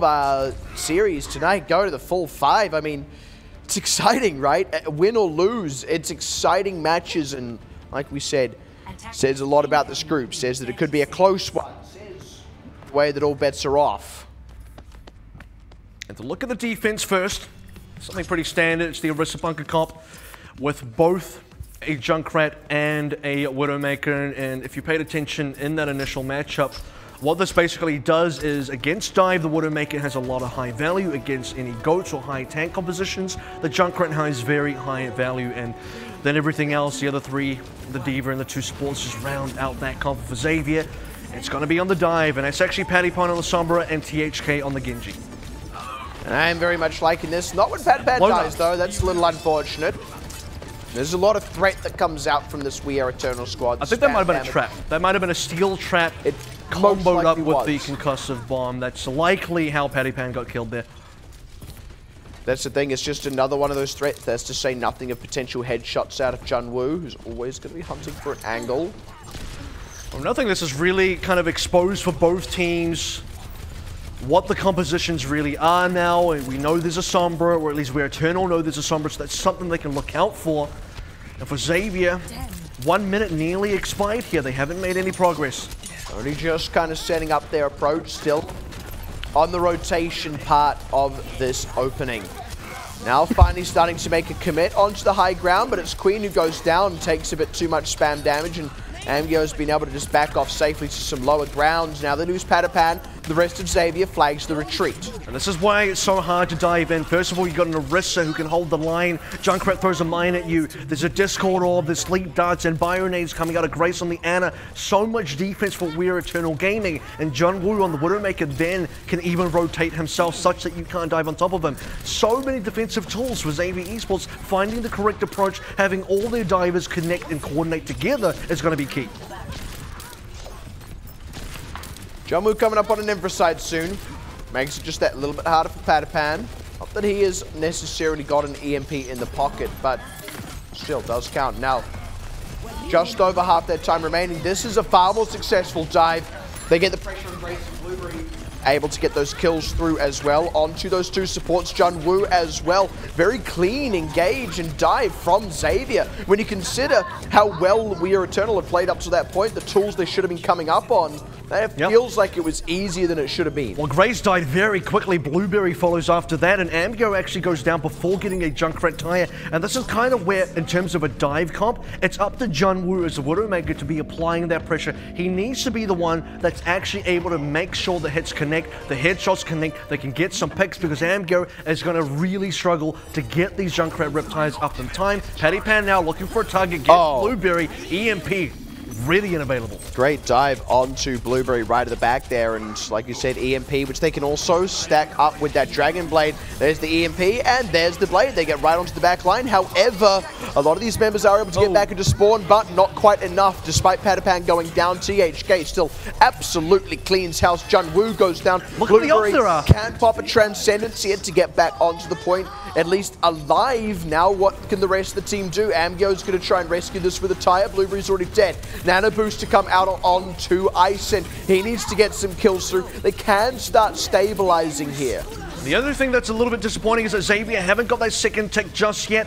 our series tonight, go to the full 5. I mean, it's exciting, right? Win or lose, it's exciting matches, and like we said, says a lot about this group. Says that it could be a close one. Says the way that all bets are off. And to look at the defense first, something pretty standard. It's the Orisa Bunker comp with both a Junkrat and a Widowmaker, and if you paid attention in that initial matchup, what this basically does is, against dive, the Widowmaker has a lot of high value. Against any goats or high tank compositions, the Junkrat has very high value, and then everything else, the other three, the D.Va and the 2 supports, just round out that comp for Xavier. It's going to be on the dive, and it's actually Pattypan on the Sombra and THK on the Genji. And I am very much liking this. Not when Pattypan dies, though. That's a little unfortunate. There's a lot of threat that comes out from this We Are Eternal squad. I think that might have been a trap. That might have been a steel trap. It comboed up with the concussive bomb. That's likely how Pattypan got killed there. That's the thing. It's just another one of those threats. That's to say nothing of potential headshots out of Junwoo, who's always going to be hunting for an angle. Well, nothing. This is really kind of exposed for both teams what the compositions really are now. And we know there's a Sombra, or at least We Are Eternal know there's a Sombra, so that's something they can look out for. And for Xavier, 1 minute nearly expired here. They haven't made any progress. Only just kind of setting up their approach still on the rotation part of this opening. Now finally starting to make a commit onto the high ground, but it's Queen who goes down and takes a bit too much spam damage, and Amgio's been able to just back off safely to some lower grounds. Now they lose Pattypan. The rest of Xavier flags the retreat. And this is why it's so hard to dive in. First of all, you've got an Orisa who can hold the line. Junkrat throws a mine at you. There's a Discord Orb, there's Sleep Darts, and Bionades coming out of Grace on the Ana. So much defense for We Are Eternal Gaming. And Junwoo on the Widowmaker then can even rotate himself such that you can't dive on top of him. So many defensive tools for Xavier Esports. Finding the correct approach, having all their divers connect and coordinate together is going to be key. Junwoo coming up on an Infra side soon. Makes it just that little bit harder for Pattypan. Not that he has necessarily got an EMP in the pocket, but still does count. Now, just over half that time remaining. This is a far more successful dive. They get the pressure and Grace and Blueberry able to get those kills through as well onto those 2 supports. Junwoo as well. Very clean engage and dive from Xavier. When you consider how well We Are Eternal had played up to that point, the tools they should have been coming up on, it feels like it was easier than it should have been. Well, Grace died very quickly. Blueberry follows after that, and Amgio actually goes down before getting a Junkrat tire. And this is kind of where, in terms of a dive comp, it's up to Junwoo as a Widowmaker to be applying that pressure. He needs to be the one that's actually able to make sure the hits connect, the headshots connect, they can get some picks, because Amgio is going to really struggle to get these Junkrat Riptides up in time. Pattypan now looking for a target, gets Blueberry, EMP. Really unavailable. Great dive onto Blueberry right at the back there, and like you said, EMP, which they can also stack up with that Dragon Blade. There's the EMP, and there's the Blade. They get right onto the back line. However, a lot of these members are able to get back into spawn, but not quite enough, despite Pattypan going down. THK still absolutely cleans house. Junwoo goes down. Look Blueberry at the ults can pop a Transcendence here to get back onto the point, at least alive. Now what can the rest of the team do? Amgio's going to try and rescue this with a tire. Blueberry's already dead. Nano boost to come out onto Ison. He needs to get some kills through. They can start stabilizing here. The other thing that's a little bit disappointing is that Xavier haven't got that second tick just yet.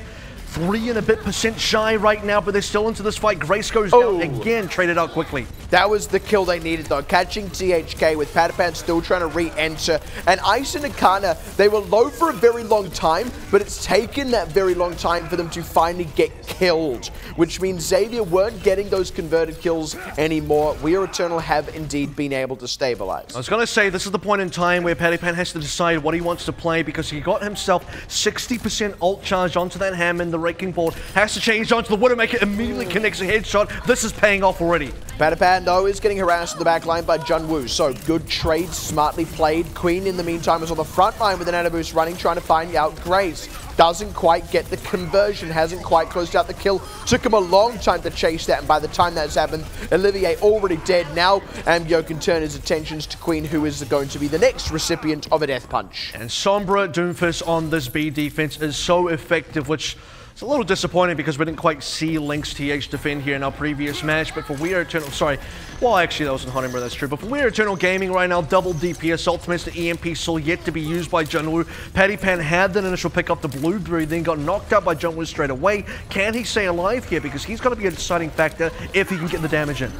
3 and a bit % shy right now, but they're still into this fight. Grace goes down again, traded out quickly. That was the kill they needed, though. Catching THK with Pattypan still trying to re-enter. And Ice and Akana, they were low for a very long time, but it's taken that very long time for them to finally get killed, which means Xavier weren't getting those converted kills anymore. We Are Eternal have indeed been able to stabilize. I was going to say, this is the point in time where Pattypan has to decide what he wants to play, because he got himself 60% ult charge onto that Hammond. The Wrecking Board has to change onto the Widowmaker, immediately connects a headshot. This is paying off already. Pattypan, though, is getting harassed in the back line by Junwoo, so good trade, smartly played. Queen, in the meantime, is on the front line with an Nano boost running, trying to find out Grace. Doesn't quite get the conversion, hasn't quite closed out the kill. Took him a long time to chase that, and by the time that's happened, Olivier already dead. Now, Amgio can turn his attentions to Queen, who is going to be the next recipient of a death punch. And Sombra Doomfist on this B defense is so effective, which It's a little disappointing because we didn't quite see Lynx TH defend here in our previous match, but for We Are Eternal, sorry, well actually that wasn't Honeymoon, that's true, but for We Are Eternal Gaming right now, double DPS ultimates, the EMP still yet to be used by Junwoo. Paddypan had that initial pick off the Blueberry, then got knocked out by Junwoo straight away. Can he stay alive here? Because he's got to be a deciding factor if he can get the damage in.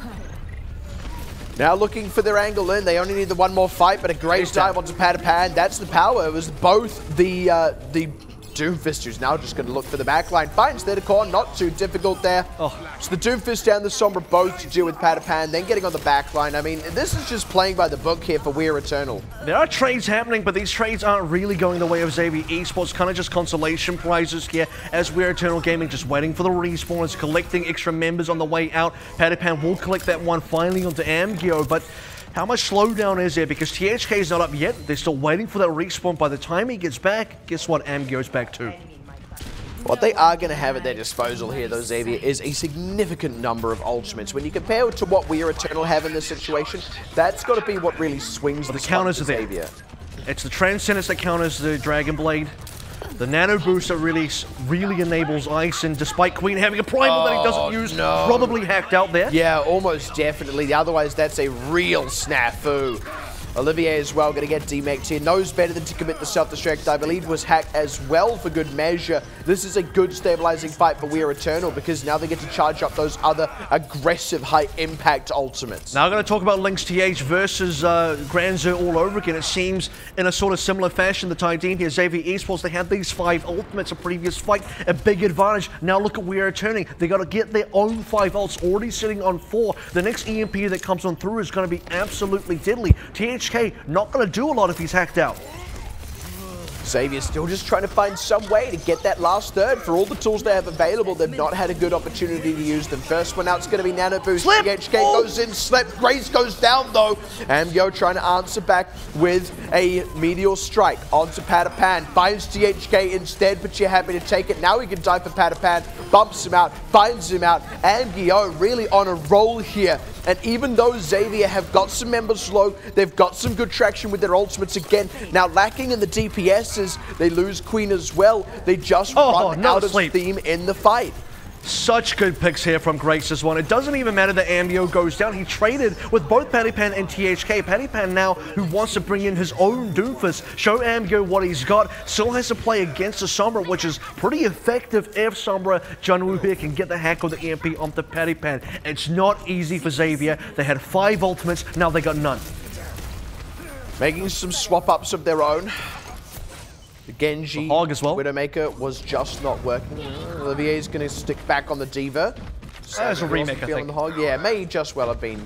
Now looking for their angle in, they only need the one more fight, but a great dive onto Paddypan. That's the power. It was both the Doomfist, who's now just going to look for the backline. Finds their core, not too difficult there. So the Doomfist and the Sombra both to deal with Paddypan, then getting on the backline. I mean, this is just playing by the book here for We Are Eternal. There are trades happening, but these trades aren't really going the way of Xavier Esports. Kind of just consolation prizes here as We Are Eternal Gaming just waiting for the respawns, collecting extra members on the way out. Paddypan will collect that one finally onto Amgio, but how much slowdown is there? Because THK is not up yet. They're still waiting for that respawn. By the time he gets back, guess what? Amgio's back too. What they are going to have at their disposal here, though, Xavier, is a significant number of ultimates. When you compare it to what We Are Eternal have in this situation, that's got to be what really swings the counters are there. Xavier. It's the Transcendence that counters the Dragon Blade. The Nano Boost that really enables Ice, and despite Queen having a primal that he doesn't use, probably hacked out there. Yeah, almost definitely. Otherwise, that's a real snafu. Olivier as well going to get demeked here. Knows better than to commit the self-destruct. I believe was hacked as well for good measure. This is a good stabilizing fight for We Are Eternal because now they get to charge up those other aggressive high-impact ultimates. Now I'm going to talk about Lynx TH versus Granzer all over again. It seems in a sort of similar fashion, the Thai team here, Xavier Esports, they had these 5 ultimates a previous fight, a big advantage. Now look at We Are Eternal. They got to get their own 5 ults, already sitting on 4. The next EMP that comes on through is going to be absolutely deadly. THK not going to do a lot if he's hacked out. Xavier's still just trying to find some way to get that last third. For all the tools they have available, they've not had a good opportunity to use them. First one out's going to be Nano Boost. THK goes in, Slip. Grace goes down though. Amgio trying to answer back with a Meteor Strike onto Paddypan. Finds THK instead, but you're happy to take it. Now he can dive for Paddypan. Bumps him out, finds him out. Amgio really on a roll here. And even though Xavier have got some members low, they've got some good traction with their ultimates again. Now lacking in the DPSs, they lose Queen as well. They just run out of steam in the fight. Such good picks here from Grace this one. It doesn't even matter that Amgio goes down. He traded with both Paddypan and THK. Paddypan now, who wants to bring in his own Doomfist, show Amgio what he's got, still has to play against the Sombra, which is pretty effective if Sombra Junwoo here can get the hack of the EMP onto Paddypan. It's not easy for Xavier. They had 5 ultimates, now they got none. Making some swap-ups of their own. The Genji the Hog as well. Widowmaker was just not working. Olivier's going to stick back on the Diva. That's a remake, I think. The Hog. Yeah, may just well have been.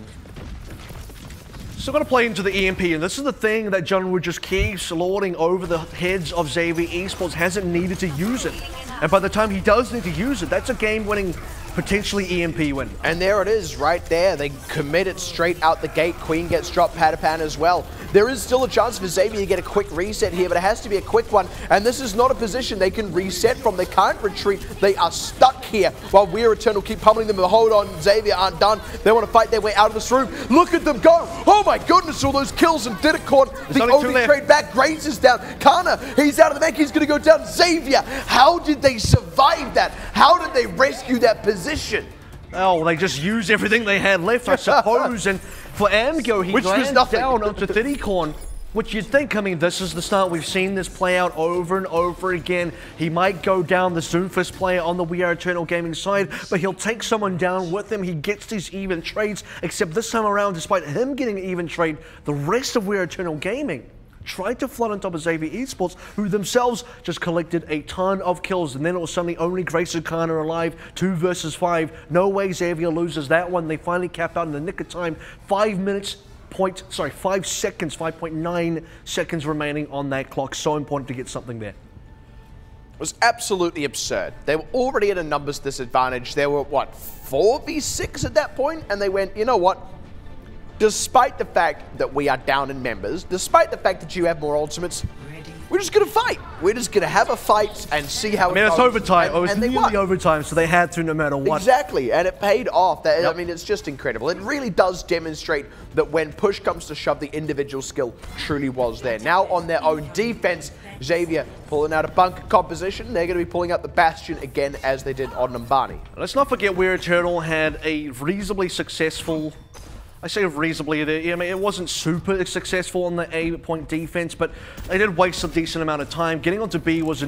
Still got to play into the EMP, and this is the thing that Junwoo just keeps lording over the heads of Xavier Esports. Hasn't needed to use it. And by the time he does need to use it, that's a game-winning, potentially EMP win. And there it is, right there. They commit it straight out the gate. Queen gets dropped, Paddypan as well. There is still a chance for Xavier to get a quick reset here, but it has to be a quick one. And this is not a position they can reset from. They can't retreat. They are stuck here while We Are Eternal keep pummeling them. But hold on, Xavier aren't done. They want to fight their way out of this room. Look at them go. Oh my goodness, all those kills and did it caught. The only trade back. Grace is down. Kana, he's out of the mech. He's going to go down. Xavier, how did they survive that? How did they rescue that position? Oh, they just used everything they had left, I suppose. And for Amgio, he lands down onto Thiddycorn, which you'd think, I mean, this is the start. We've seen this play out over and over again. He might go down the Zoomfist player on the We Are Eternal Gaming side, but he'll take someone down with him. He gets these even trades, except this time around, despite him getting an even trade, the rest of We Are Eternal Gaming tried to flood on top of Xavier Esports, who themselves just collected a ton of kills, and then it was suddenly only Grace and Kana alive, 2 versus 5. No way Xavier loses that one. They finally cap out in the nick of time. 5 seconds, 5.9 seconds remaining on that clock. So important to get something there. It was absolutely absurd. They were already at a numbers disadvantage. They were, what, 4v6 at that point? And they went, you know what? Despite the fact that we are down in members, despite the fact that you have more ultimates, we're just going to fight. We're just going to have a fight and see how it goes. It's overtime. It was and nearly overtime, so they had to no matter what. Exactly, and it paid off. I mean, it's just incredible. It really does demonstrate that when push comes to shove, the individual skill truly was there. Now on their own defense, Xavier pulling out a bunker composition. They're going to be pulling out the Bastion again as they did on Numbani. Let's not forget where Eternal had a reasonably successful... I say reasonably, I mean, it wasn't super successful on the A point defense, but they did waste a decent amount of time. Getting onto B was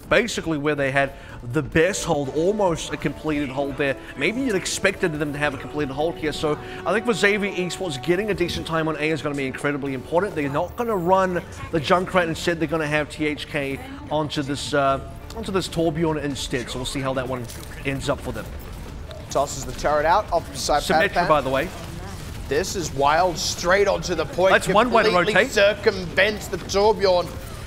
basically where they had the best hold, almost a completed hold there. Maybe you'd expected them to have a completed hold here, so I think for Xavier Esports, getting a decent time on A is going to be incredibly important. They're not going to run the Junkrat, instead they're going to have THK onto this Torbjorn instead, so we'll see how that one ends up for them. Tosses the turret out, opposite Symmetra, by the way. This is wild, straight onto the point. That's one way to rotate. Circumvents the Torbjorn.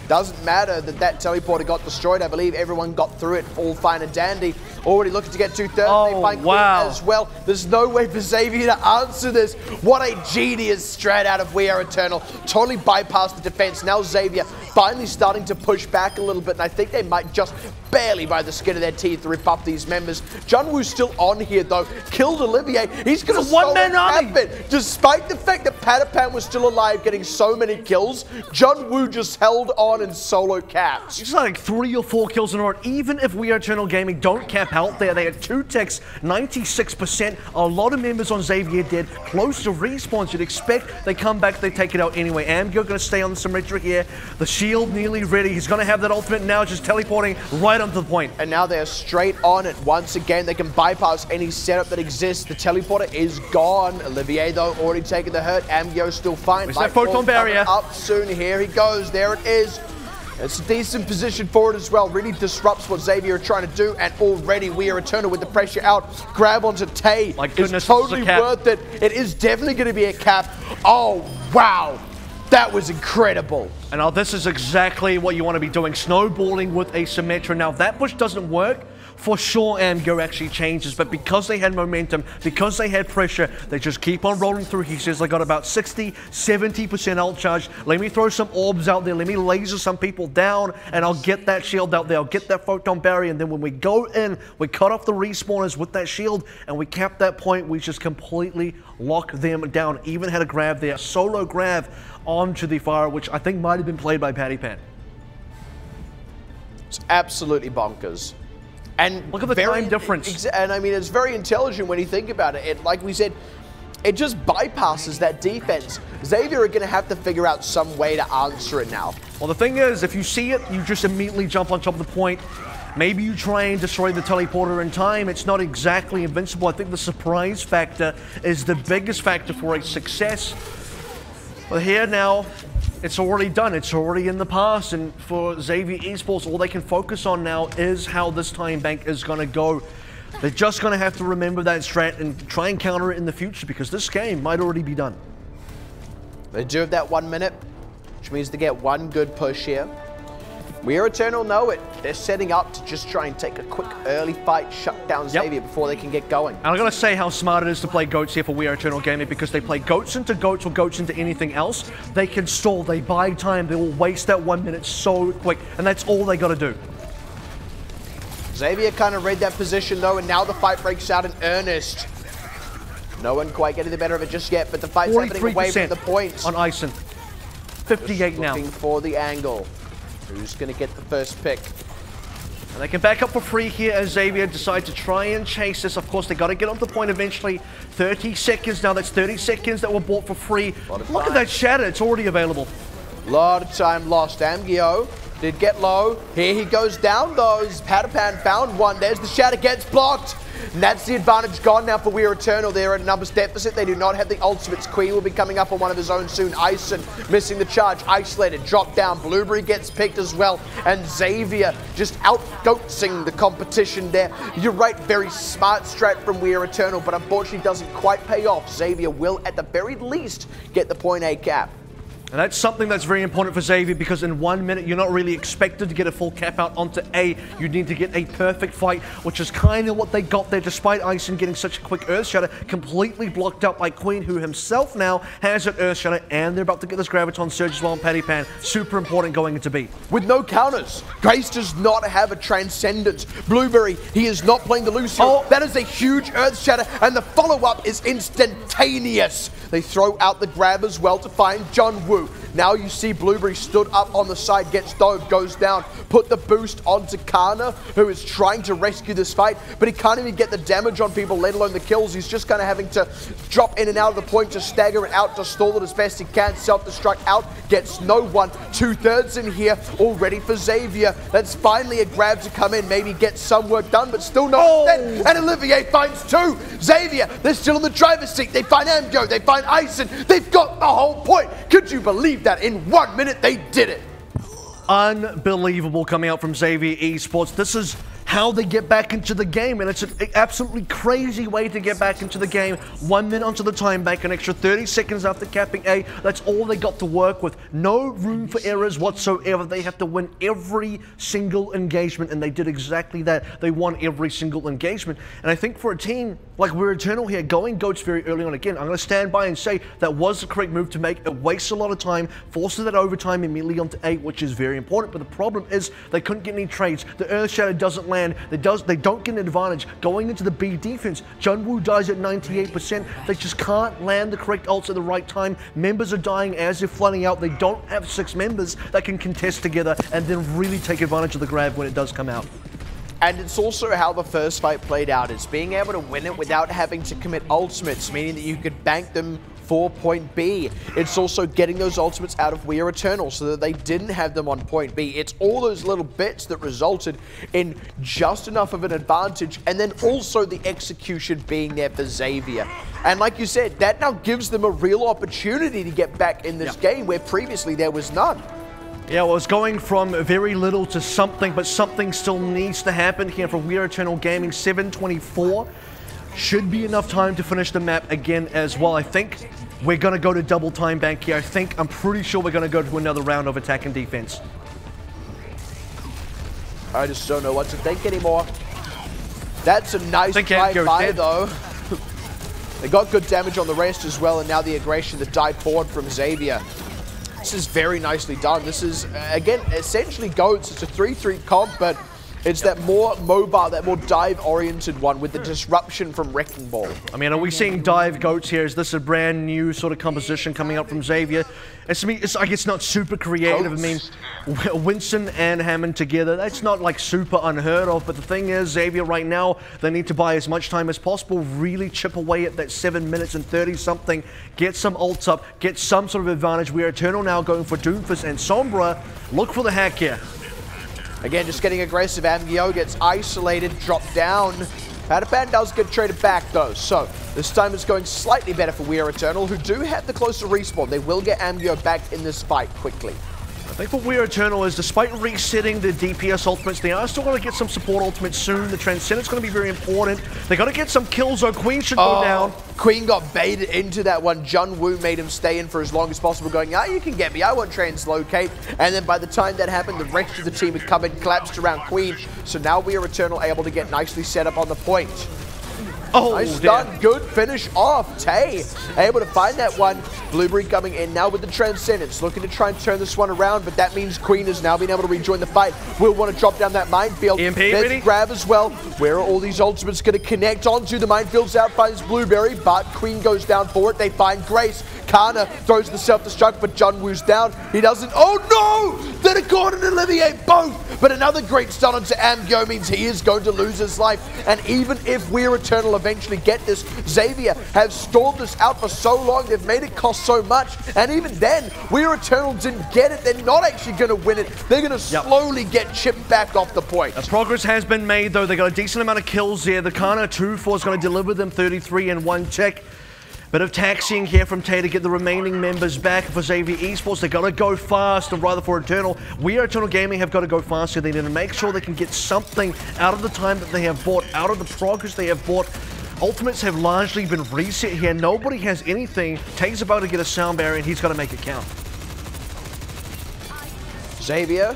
Doesn't matter that teleporter got destroyed. I believe everyone got through it all fine and dandy. Already looking to get 2/3. They find wow. as well. There's no way for Xavier to answer this. What a genius strat out of We Are Eternal. Totally bypassed the defense. Now Xavier finally starting to push back a little bit, and I think they might just barely by the skin of their teeth rip up these members. Junwoo's still on here though. Killed Olivier. He's going to one-man army. Despite the fact that Patapan was still alive, getting so many kills, Junwoo just held on and solo caps. It's like 3 or 4 kills in a row. Even if We Are Eternal Gaming don't cap out there, they had 2 techs, 96%. A lot of members on Xavier dead, close to respawns. You'd expect they come back, they take it out anyway. Amgyo going to stay on the Symmetra here. The shield nearly ready. He's going to have that ultimate now, just teleporting right onto the point. And now they're straight on it. Once again, they can bypass any setup that exists. The teleporter is gone. Olivier, though, already taking the hurt. Amgyo still fine. Where's that photon barrier? Up soon. Here he goes. There it is. It's a decent position for it as well. Really disrupts what Xavier are trying to do, and already We Are Eternal with the pressure out. Grab onto Tay. My goodness, it's totally worth it. It is definitely going to be a cap. Oh, wow. That was incredible. And now this is exactly what you want to be doing. Snowballing with a Symmetra. Now, if that push doesn't work, for sure Amgyo actually changes, but because they had momentum, because they had pressure, they just keep on rolling through. He says, I got about 60, 70% ult charge. Let me throw some orbs out there. Let me laser some people down, and I'll get that shield out there. I'll get that photon barrier, and then when we go in, we cut off the respawners with that shield, and we cap that point. We just completely lock them down. Even had a grab there, solo grab onto the fire, which I think might have been played by Patty Pan. It's absolutely bonkers. And look at the time difference. And I mean, it's very intelligent when you think about it. Like we said, it just bypasses that defense. Xavier are going to have to figure out some way to answer it now. Well, the thing is, if you see it, you just immediately jump on top of the point. Maybe you try and destroy the teleporter in time. It's not exactly invincible. I think the surprise factor is the biggest factor for a success. But here now, it's already done. It's already in the past. And for Xavier Esports, all they can focus on now is how this time bank is going to go. They're just going to have to remember that strat and try and counter it in the future, because this game might already be done. They do have that 1 minute, which means they get one good push here. We Are Eternal know it. They're setting up to just try and take a quick early fight, shut down Xavier before they can get going. And I'm going to say how smart it is to play goats here for We Are Eternal Gaming, because they play goats into goats or goats into anything else. They can stall, they buy time, they will waste that 1 minute so quick, and that's all they got to do. Xavier kind of read that position though, and now the fight breaks out in earnest. No one quite getting the better of it just yet, but the fight's happening away from the point. On Ison. 58 now. Looking for the angle. Who's going to get the first pick? And they can back up for free here as Xavier decide to try and chase this. Of course, they got to get on the point eventually. 30 seconds now. That's 30 seconds that were bought for free. Look at that shatter. It's already available. A lot of time lost. Amgyo did get low. Here he goes down though. Patapan found one. There's the shatter. Gets blocked. And that's the advantage gone now for We Are Eternal. They're at a numbers deficit. They do not have the ultimates. Queen will be coming up on one of his own soon. Ison missing the charge. Isolated. Dropped down. Blueberry gets picked as well. And Xavier just out-goatsing the competition there. You're right. Very smart strat from We Are Eternal, but unfortunately doesn't quite pay off. Xavier will, at the very least, get the point A cap. And that's something that's very important for Xavier, because in 1 minute, you're not really expected to get a full cap out onto A. You need to get a perfect fight, which is kind of what they got there, despite Ison getting such a quick Earth Shatter, completely blocked out by Queen, who himself now has an Earth Shatter, and they're about to get this Graviton Surge as well on Patty Pan. Super important going into B. With no counters, Grace does not have a Transcendence. Blueberry, he is not playing the Lucio. Oh. That is a huge Earth Shatter, and the follow-up is instantaneous. They throw out the grab as well to find John Woo. Now you see Blueberry stood up on the side, gets dove, goes down, put the boost onto Kana, who is trying to rescue this fight, but he can't even get the damage on people, let alone the kills. He's just kind of having to drop in and out of the point, to stagger it out, to stall it as best he can. Self-destruct out, gets no one. 2/3 in here, all ready for Xavier. That's finally a grab to come in, maybe get some work done, but still not dead. And Olivier finds 2. Xavier, they're still in the driver's seat. They find Amgo, they find Ison. They've got the whole point. Could you believe that in 1 minute they did it? Unbelievable coming out from Xavier Esports. This is how they get back into the game, and it's an absolutely crazy way to get back into the game. 1 minute onto the time bank, an extra 30 seconds after capping A. That's all they got to work with. No room for errors whatsoever. They have to win every single engagement, and they did exactly that. They won every single engagement. And I think for a team like We're Eternal here, going Goats very early on again, I'm going to stand by and say that was the correct move to make. It wastes a lot of time, forces that overtime immediately onto A, which is very important. But the problem is they couldn't get any trades. The Earth Shadow doesn't land. They don't get an advantage. Going into the B defense, Junwoo dies at 98%. They just can't land the correct ults at the right time. Members are dying as they're flooding out. They don't have 6 members that can contest together and then really take advantage of the grab when it does come out. And it's also how the first fight played out. It's being able to win it without having to commit ultimates, meaning that you could bank them for point B. It's also getting those ultimates out of We Are Eternal so that they didn't have them on point B. It's all those little bits that resulted in just enough of an advantage, and then also the execution being there for Xavier. And like you said, that now gives them a real opportunity to get back in this game where previously there was none. Yeah, well, it's going from very little to something, but something still needs to happen here for We Are Eternal Gaming. 7:24 should be enough time to finish the map again as well. I think we're going to go to double time bank here. I'm pretty sure we're going to go to another round of attack and defense. I just don't know what to think anymore. That's a nice drive-by though. They got good damage on the rest as well, and now the aggression, the dive forward from Xavier. This is very nicely done. This is, again, essentially Goats. It's a 3-3 comp, but it's that more mobile, that more dive-oriented one with the disruption from Wrecking Ball. I mean, are we seeing dive Goats here? Is this a brand new sort of composition coming up from Xavier? It's like it's not super creative. I mean, Winston and Hammond together, that's not like super unheard of. But the thing is, Xavier right now, they need to buy as much time as possible, really chip away at that 7 minutes and 30 something, get some ults up, get some sort of advantage. We Are Eternal now going for Doomfist and Sombra. Look for the hack here. Again, just getting aggressive. Amgyo gets isolated, dropped down. Patapan does get traded back though, so this time it's going slightly better for We Are Eternal, who do have the closer respawn. They will get Amgyo back in this fight quickly. I think what We Are Eternal is, despite resetting the DPS ultimates, they are still going to get some support ultimates soon. The Transcendence going to be very important. They got to get some kills, though. Queen should go down. Queen got baited into that one. Jun Woo made him stay in for as long as possible, going, ah, you can get me, I won't translocate. And then by the time that happened, the rest of the team had come in, collapsed around Queen. So now We Are Eternal able to get nicely set up on the point. Oh, nice stun, good finish off. Tay able to find that one. Blueberry coming in now with the Transcendence, looking to try and turn this one around, but that means Queen has now been able to rejoin the fight. Will want to drop down that minefield. EMP, there's ready? Grab as well. Where are all these ultimates going to connect onto? The minefield's out by his Blueberry, but Queen goes down for it. They find Grace. Kana throws the self-destruct, but Jun Woo's down. He doesn't. Oh no! Then Accord and Olivier both! But another great stun onto Amgyo means he is going to lose his life. And even if We Are Eternal eventually get this, Xavier have stalled this out for so long, they've made it cost so much, and even then, We Are Eternal didn't get it. They're not actually going to win it. They're going to slowly get chipped back off the point. Progress has been made, though. They got a decent amount of kills there. The Kana 2-4 is going to deliver them 33 in 1 check. Bit of taxiing here from Tay to get the remaining members back for Xavier Esports. They got to go fast, and rather for Eternal. We Are Eternal Gaming have got to go faster. They need to make sure they can get something out of the time that they have bought, out of the progress they have bought. Ultimates have largely been reset here. Nobody has anything. Tay's about to get a sound barrier, and he's got to make it count. Xavier,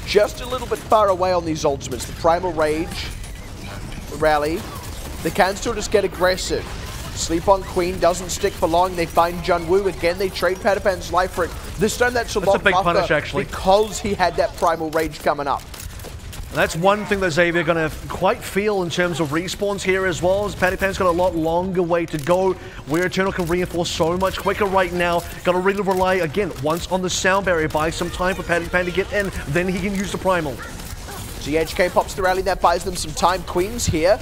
just a little bit far away on these ultimates. The Primal Rage, the Rally, they can still just get aggressive. Sleep on Queen doesn't stick for long. They find Junwoo again. They trade Patapan's life for it. This time that's a lot big punish, actually, because he had that Primal Rage coming up. And that's one thing that Xavier going to quite feel in terms of respawns here as well. As Patapan's got a lot longer way to go. Where Eternal can reinforce so much quicker right now. Got to really rely, again, once on the sound barrier. Buy some time for Patapan to get in. Then he can use the Primal. GHK pops the rally. That buys them some time. Queen's here.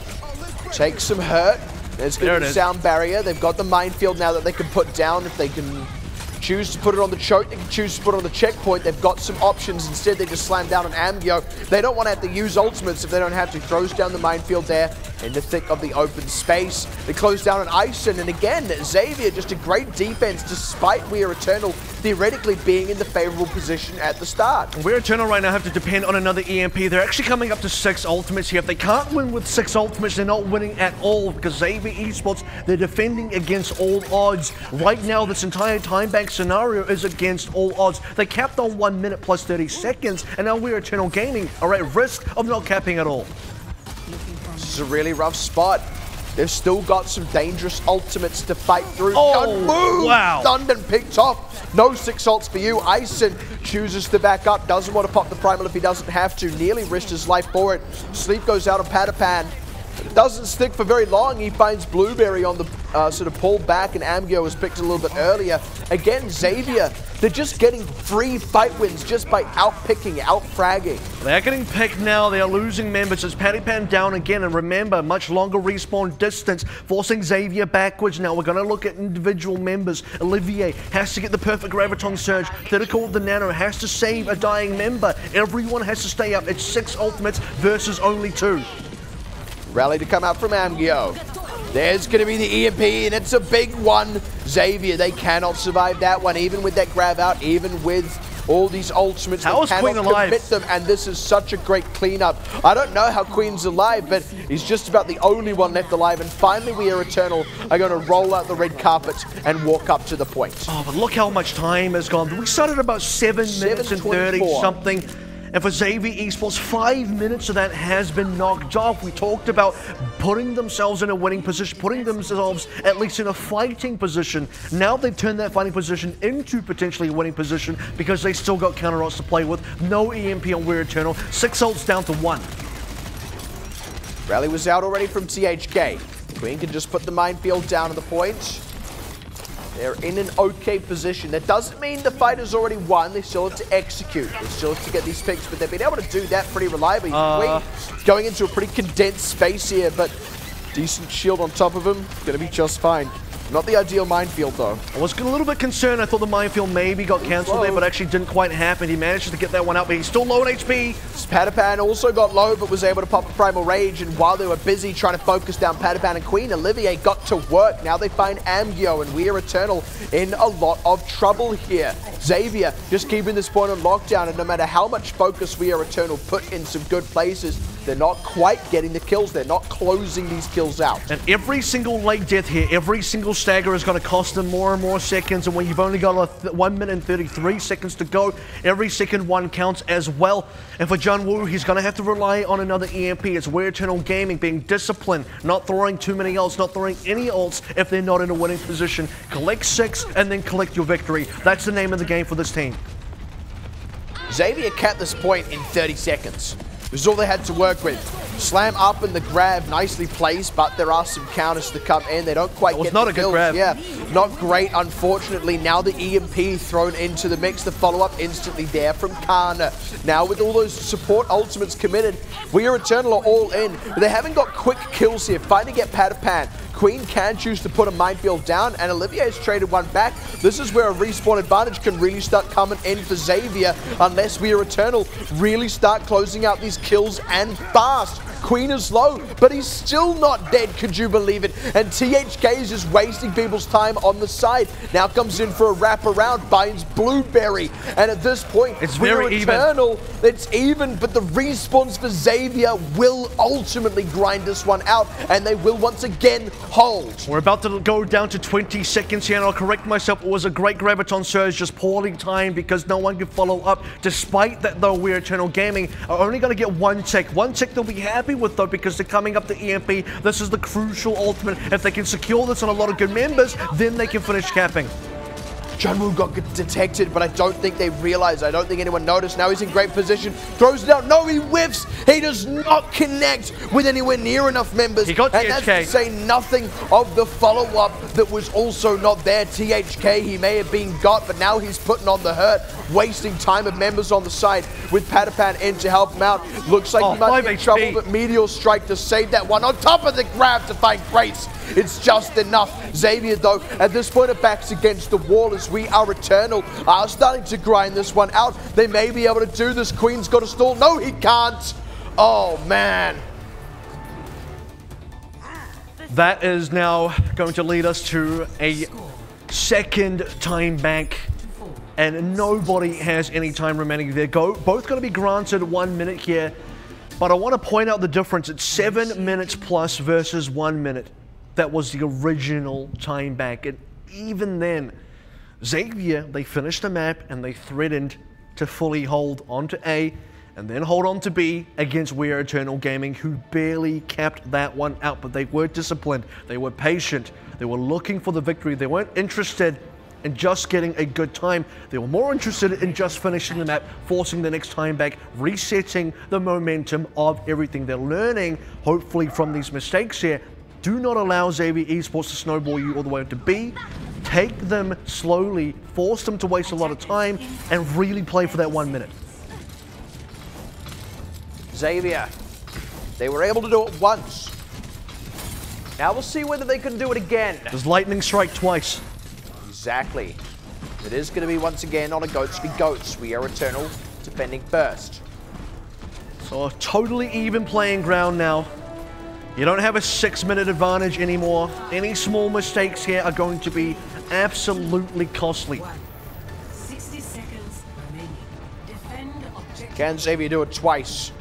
Takes some hurt. There's going to be the sound barrier. They've got the minefield now that they can put down if they can choose to put it on the choke. They can choose to put it on the checkpoint. They've got some options. Instead, they just slam down on Amgyo. They don't want to have to use ultimates if they don't have to. Throws down the minefield there in the thick of the open space. They close down on Ison. And again, Xavier, just a great defense despite We're Eternal theoretically being in the favorable position at the start. We're Eternal right now have to depend on another EMP. They're actually coming up to 6 ultimates here. If they can't win with 6 ultimates, they're not winning at all because Xavier Esports, they're defending against all odds. Right now, this entire time bank scenario is against all odds. They capped on 1 minute plus 30 seconds, and now We're Eternal Gaming are at risk of not capping at all. This is a really rough spot. They've still got some dangerous ultimates to fight through. Oh, wow. Stunned and picked off. No 6 ults for you. Ison chooses to back up. Doesn't want to pop the Primal if he doesn't have to. Nearly risked his life for it. Sleep goes out on Patapan. It doesn't stick for very long. He finds Blueberry on the sort of pull back, and Amgyo was picked a little bit earlier. Again, Xavier, they're just getting free fight wins just by out-picking, out-fragging. They're getting picked now. They are losing members as Patapan down again. And remember, much longer respawn distance, forcing Xavier backwards. Now we're going to look at individual members. Olivier has to get the perfect Graviton Surge. Critical with the Nano has to save a dying member. Everyone has to stay up. It's 6 ultimates versus only 2. Rally to come out from Amgyo. There's going to be the EMP, and it's a big one. Xavier, they cannot survive that one, even with that grab out, even with all these ultimates. How is Queen alive? Commit them, and this is such a great cleanup. I don't know how Queen's alive, but he's just about the only one left alive, and finally We Are Eternal are going to roll out the red carpet and walk up to the point. Oh, but look how much time has gone. We started about 7 minutes and 30 something. And for Xavier Esports, 5 minutes of that has been knocked off. We talked about putting themselves in a winning position, putting themselves at least in a fighting position. Now they've turned that fighting position into potentially a winning position because they still got counter ults to play with. No EMP on We're Eternal. 6 ults down to 1. Rally was out already from THK. Queen can just put the minefield down at the point. They're in an okay position. That doesn't mean the fight is already won. They still have to execute. They still have to get these picks, but they've been able to do that pretty reliably. Going into a pretty condensed space here, but decent shield on top of him. Going to be just fine. Not the ideal minefield, though. I was a little bit concerned. I thought the minefield maybe got cancelled there, but actually didn't quite happen. He managed to get that one out, but he's still low on HP. Patapan also got low, but was able to pop a Primal Rage, and while they were busy trying to focus down Patapan and Queen, Olivier got to work. Now they find Amgyo, and We Are Eternal in a lot of trouble here. Xavier just keeping this point on lockdown, and no matter how much focus We Are Eternal put in some good places, they're not quite getting the kills. They're not closing these kills out. And every single late death here, every single stagger is going to cost them more and more seconds. And when you've only got 1 minute and 33 seconds to go, every second one counts as well. And for Junwoo, he's going to have to rely on another EMP. It's We're Eternal Gaming being disciplined, not throwing too many ults, not throwing any ults if they're not in a winning position. Collect 6 and then collect your victory. That's the name of the game for this team. Xavier capped this point in 30 seconds. This is all they had to work with. Slam up and the grab, nicely placed, but there are some counters to come in. They don't quite get the kills. Yeah, not great, unfortunately. Now the EMP thrown into the mix. The follow-up instantly there from Kana. Now with all those support ultimates committed, We Are Eternal are all in. But they haven't got quick kills here. Fighting to get Patapan. Queen can choose to put a minefield down, and Olivier's traded one back. This is where a respawn advantage can really start coming in for Xavier, unless We Are Eternal really start closing out these kills and fast. Queen is low, but he's still not dead, could you believe it? And THK is just wasting people's time on the side. Now comes in for a wraparound, finds Blueberry, and at this point, it's very Eternal, it's even, but the respawns for Xavier will ultimately grind this one out, and they will once again hold. We're about to go down to 20 seconds here, and I'll correct myself. It was a great Graviton Surge, just poorly timed because no one could follow up. Despite that, though, We're Eternal Gaming are only going to get one tick. One tick they'll be happy with, though, because they're coming up the EMP. This is the crucial ultimate. If they can secure this on a lot of good members, then they can finish capping. Junwoo got detected, but I don't think they realized. I don't think anyone noticed. Now he's in great position. Throws it out. No, he whiffs. He does not connect with anywhere near enough members. He got and THK. that's to say nothing of the follow-up that was also not there. THK, he may have been got, but now he's putting on the hurt, wasting time of members on the side with Patapan in to help him out. Looks like he might be in trouble, but Meteor Strike to save that one. On top of the grab to find Grace. It's just enough. Xavier, though, at this point, it backs against the wall as We Are Eternal are starting to grind this one out. They may be able to do this. Queen's got a stall. No, he can't. Oh, man. That is now going to lead us to a second time bank. And nobody has any time remaining. They're both going to be granted 1 minute here. But I want to point out the difference. It's 7 minutes plus versus 1 minute. That was the original time bank. And even then, Xavier, they finished the map and they threatened to fully hold onto A and then hold on to B against We Are Eternal Gaming, who barely capped that one out. But they were disciplined. They were patient. They were looking for the victory. They weren't interested in just getting a good time. They were more interested in just finishing the map, forcing the next time back, resetting the momentum of everything. They're learning, hopefully, from these mistakes here. Do not allow Xavier Esports to snowball you all the way up to B. Take them slowly, force them to waste a lot of time, and really play for that 1 minute. Xavier, they were able to do it once. Now we'll see whether they can do it again. Does lightning strike twice? Exactly. It is going to be once again on a Goats v Goats. We Are Eternal defending first. So a totally even playing ground now. You don't have a 6 minute advantage anymore. Any small mistakes here are going to be absolutely costly. 60 seconds remaining. Defend objective. Can Xavier do it twice?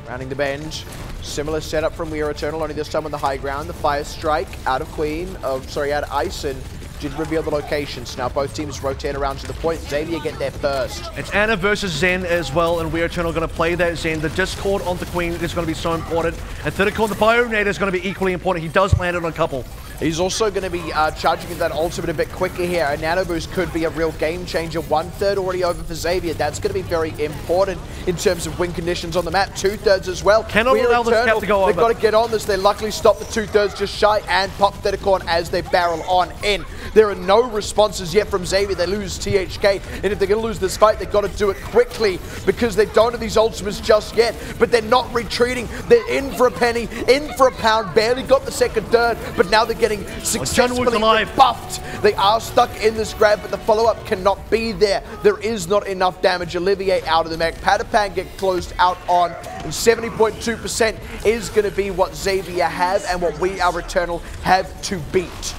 Rounding the bend. Similar setup from We Are Eternal, only this time on the high ground. The Fire Strike out of out of Ison did reveal the locations. Now both teams rotate around to the point. Xavier get there first. It's Anna versus Zen as well, and We Are Eternal going to play that Zen. The Discord on the Queen is going to be so important. And Third the Bionator is going to be equally important. He does land it on a couple. He's also going to be charging that ultimate a bit quicker here. A nano boost could be a real game changer. 1/3 already over for Xavier. That's going to be very important in terms of win conditions on the map. 2/3 as well. Cannot allow this cap to go over. They've got to get on this. They luckily stopped the 2/3 just shy and pop Thetacorn as they barrel on in. There are no responses yet from Xavier. They lose THK, and if they're going to lose this fight, they've got to do it quickly because they don't have these ultimates just yet, but they're not retreating. They're in for a penny, in for a pound, barely got the second third, but now they're getting successfully buffed. They are stuck in this grab, but the follow-up cannot be there. There is not enough damage. Olivier out of the mech. Patapan get closed out on, and 70.2% is going to be what Xavier have and what We Are Eternal have to beat.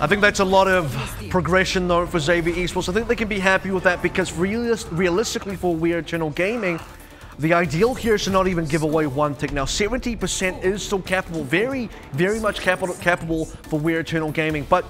I think that's a lot of progression, though, for Xavier Esports. I think they can be happy with that because realistically for We Are Eternal Gaming, the ideal here is to not even give away one tick. Now, 70% is still capable, very, very much capable for We Are Eternal Gaming, but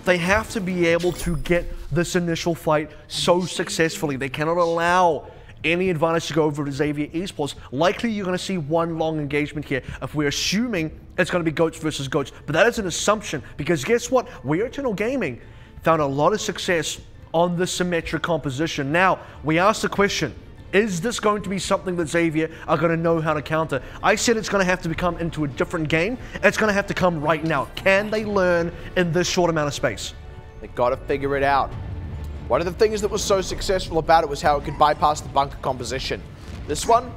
they have to be able to get this initial fight so successfully. They cannot allow any advantage to go over to Xavier Esports. Likely you're going to see one long engagement here if we're assuming it's going to be Goats versus Goats. But that is an assumption because guess what? We Are Eternal Gaming found a lot of success on the symmetric composition. Now, we asked the question, is this going to be something that Xavier are going to know how to counter? I said it's going to have to become into a different game. It's going to have to come right now. Can they learn in this short amount of space? They've got to figure it out. One of the things that was so successful about it was how it could bypass the bunker composition. This one,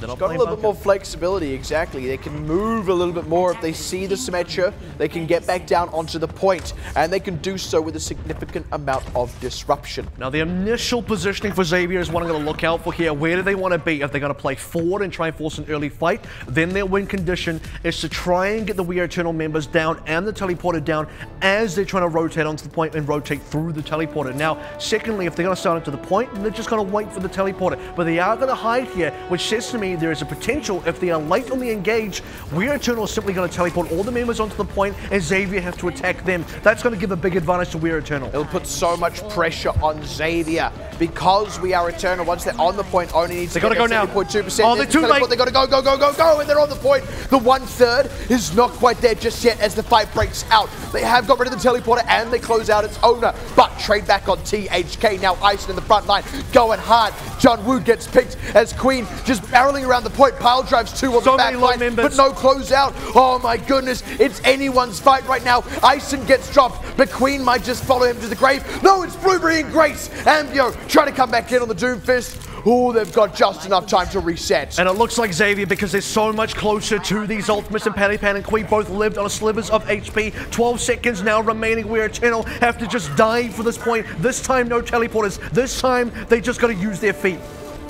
They're not Got a playing little bit more bunker. flexibility, exactly. They can move a little bit more. If they see the Symmetra, they can get back down onto the point, and they can do so with a significant amount of disruption. Now, the initial positioning for Xavier is what I'm going to look out for here. Where do they want to be? If they're going to play forward and try and force an early fight, then their win condition is to try and get the We Are Eternal members down and the teleporter down as they're trying to rotate onto the point and rotate through the teleporter. Now, secondly, if they're going to start into the point, then they're just going to wait for the teleporter. But they are going to hide here, which says to me there is a potential, if they are late on the engage, We Are Eternal is simply going to teleport all the members onto the point and Xavier have to attack them. That's going to give a big advantage to We Are Eternal. It'll put so much pressure on Xavier because We Are Eternal, once they're on the point, only needs to They gotta go now. 70.2%. Oh, they're too late. They gotta go, go, go, go, go, and they're on the point. The 1/3 is not quite there just yet as the fight breaks out. They have got rid of the teleporter and they close out its owner, but trade back on THK. Now Ison in the front line, going hard. John Woo gets picked as Queen just barreling around the point. Pile drives 2 on the back line, but no closeout. Oh my goodness, it's anyone's fight right now. Ison gets dropped, but Queen might just follow him to the grave. No, it's Blueberry and Grace. Ambio trying to come back in on the Doomfist. Oh, they've got just enough time to reset. And it looks like Xavier, because they're so much closer to these ultimates, and Pelipan and Queen both lived on slivers of HP. 12 seconds now remaining. We Are Eternal have to just dive for this point. This time, no teleporters. This time, they just got to use their feet.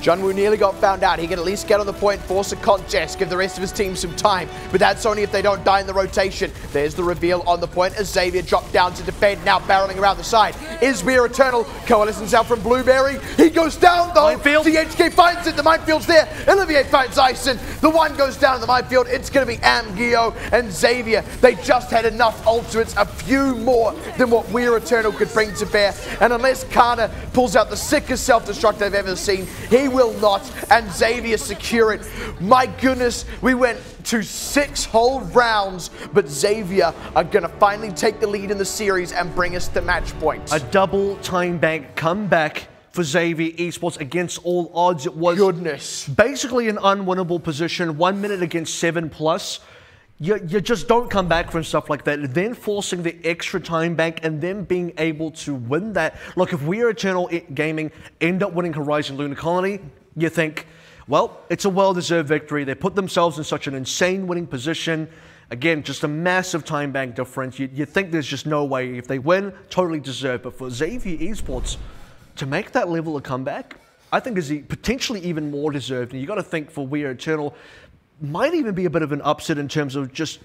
John Woo nearly got found out. He can at least get on the point, force a contest, give the rest of his team some time. But that's only if they don't die in the rotation. There's the reveal on the point as Xavier dropped down to defend, now barreling around the side. Is We Are Eternal. Coalescence out from Blueberry. He goes down though. Minefield. THK finds it. The minefield's there. Olivier finds Ison. The one goes down in the minefield. It's going to be Amgio and Xavier. They just had enough ultimates, a few more than what We Are Eternal could bring to bear. And unless Kana pulls out the sickest self-destruct I've ever seen, he will not, and Xavier secure it. My goodness, we went to 6 whole rounds, but Xavier are going to finally take the lead in the series and bring us to match point. A double time bank comeback for Xavier Esports against all odds. It was basically an unwinnable position, 1 minute against 7+. You just don't come back from stuff like that. Then forcing the extra time bank and then being able to win that. Look, if We Are Eternal Gaming end up winning Horizon Lunar Colony, you think, well, it's a well-deserved victory. They put themselves in such an insane winning position. Again, just a massive time bank difference. You think there's just no way. If they win, totally deserved. But for Xavier Esports to make that level of comeback, I think is potentially even more deserved. And you got to think for We Are Eternal, might even be a bit of an upset in terms of just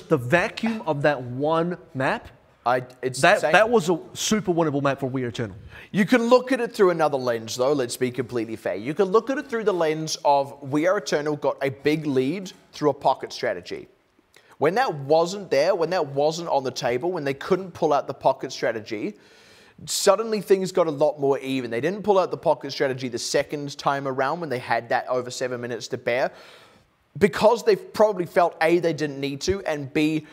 the vacuum of that one map. That was a super winnable map for We Are Eternal. You can look at it through another lens, though. Let's be completely fair. You can look at it through the lens of We Are Eternal got a big lead through a pocket strategy. When that wasn't there, when that wasn't on the table, when they couldn't pull out the pocket strategy, suddenly things got a lot more even. They didn't pull out the pocket strategy the second time around when they had that over 7 minutes to bear, because they probably felt A, they didn't need to, and B,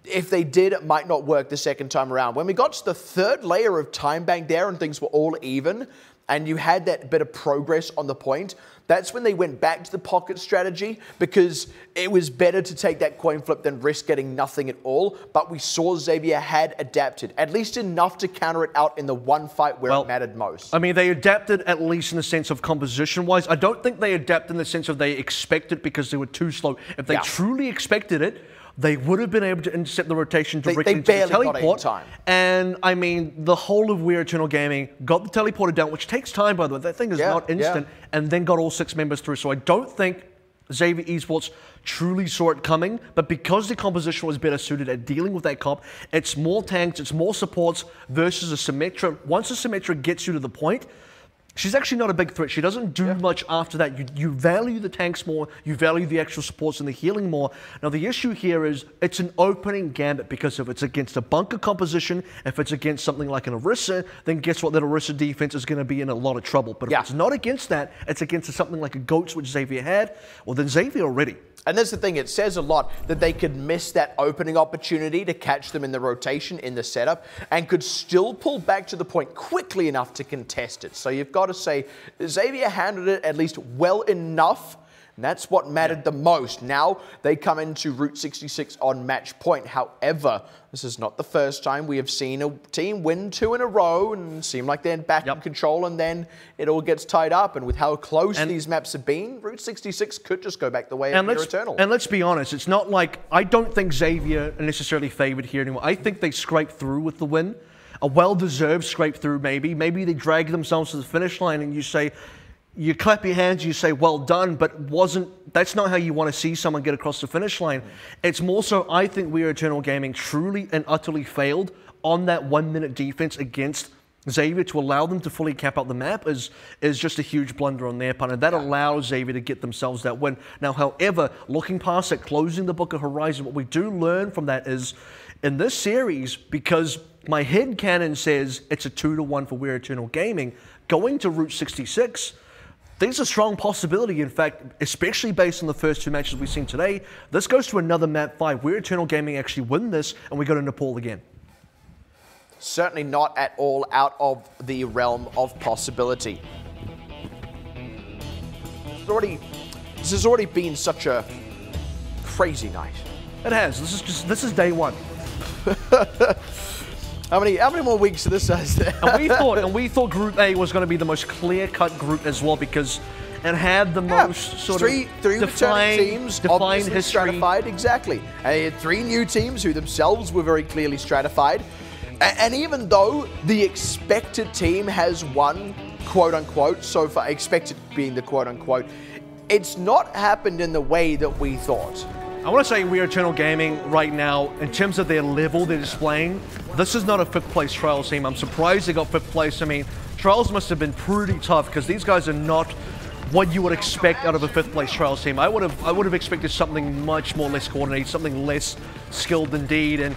if they did, it might not work the second time around. When we got to the third layer of time bank there and things were all even, and you had that bit of progress on the point, that's when they went back to the pocket strategy, because it was better to take that coin flip than risk getting nothing at all. But we saw Xavier had adapted, at least enough to counter it out in the one fight where it mattered most. I mean, they adapted at least in the sense of composition-wise. I don't think they adapted in the sense of they expected because they were too slow. If they truly expected it, they would have been able to intercept the rotation directly into the teleport. Got it in time. And I mean, the whole of We Are Eternal Gaming got the teleporter down, which takes time, by the way. That thing is not instant, and then got all 6 members through. So I don't think Xavier Esports truly saw it coming, but because the composition was better suited at dealing with that comp, it's more tanks, it's more supports versus a Symmetra. Once a Symmetra gets you to the point, she's actually not a big threat. She doesn't do much after that. You value the tanks more, you value the actual supports and the healing more. Now the issue here is it's an opening gambit, because if it's against a bunker composition, if it's against something like an Orisa, then guess what? That Orisa defense is going to be in a lot of trouble. But if it's not against that, it's against something like a Goats, which Xavier had, well then Xavier already. And that's the thing, it says a lot that they could miss that opening opportunity to catch them in the rotation, in the setup, and could still pull back to the point quickly enough to contest it. So you've got to say, Xavier handled it at least well enough And that's what mattered the most. Now they come into Route 66 on match point. However, this is not the first time we have seen a team win 2 in a row and seem like they're back in control, and then it all gets tied up. And with how close these maps have been, Route 66 could just go back the way of Near Eternal. And let's be honest, it's not like, I don't think Xavier are necessarily favored here anymore. I think they scraped through with the win. A well-deserved scrape through, maybe. Maybe they drag themselves to the finish line and you say, you clap your hands, you say, well done, but that's not how you want to see someone get across the finish line. It's more so, I think We Are Eternal Gaming truly and utterly failed on that 1-minute defense against Xavier. To allow them to fully cap out the map is just a huge blunder on their part, and that allows Xavier to get themselves that win. Now, however, looking past it, closing the book of Horizon, what we do learn from that is, in this series, because my headcanon says it's a 2-1 for We Are Eternal Gaming, going to Route 66, there's a strong possibility, in fact, especially based on the first 2 matches we've seen today, this goes to another map 5. We Are Eternal Gaming actually win this, and we go to Nepal again. Certainly not at all out of the realm of possibility. This has already been such a crazy night. It has. This is day 1. How many more weeks of this is there? And we thought Group A was going to be the most clear-cut group as well, because it had the most sort of defined teams, defined history. Stratified, exactly. And you had 3 new teams who themselves were very clearly stratified. And even though the expected team has won, quote-unquote, so far, expected being the quote-unquote, it's not happened in the way that we thought. I want to say We Are Eternal Gaming right now, in terms of their level they're displaying, this is not a 5th place Trials team. I'm surprised they got 5th place. I mean, Trials must have been pretty tough, because these guys are not what you would expect out of a 5th place Trials team. I would have expected something much more less coordinated, something less skilled indeed, and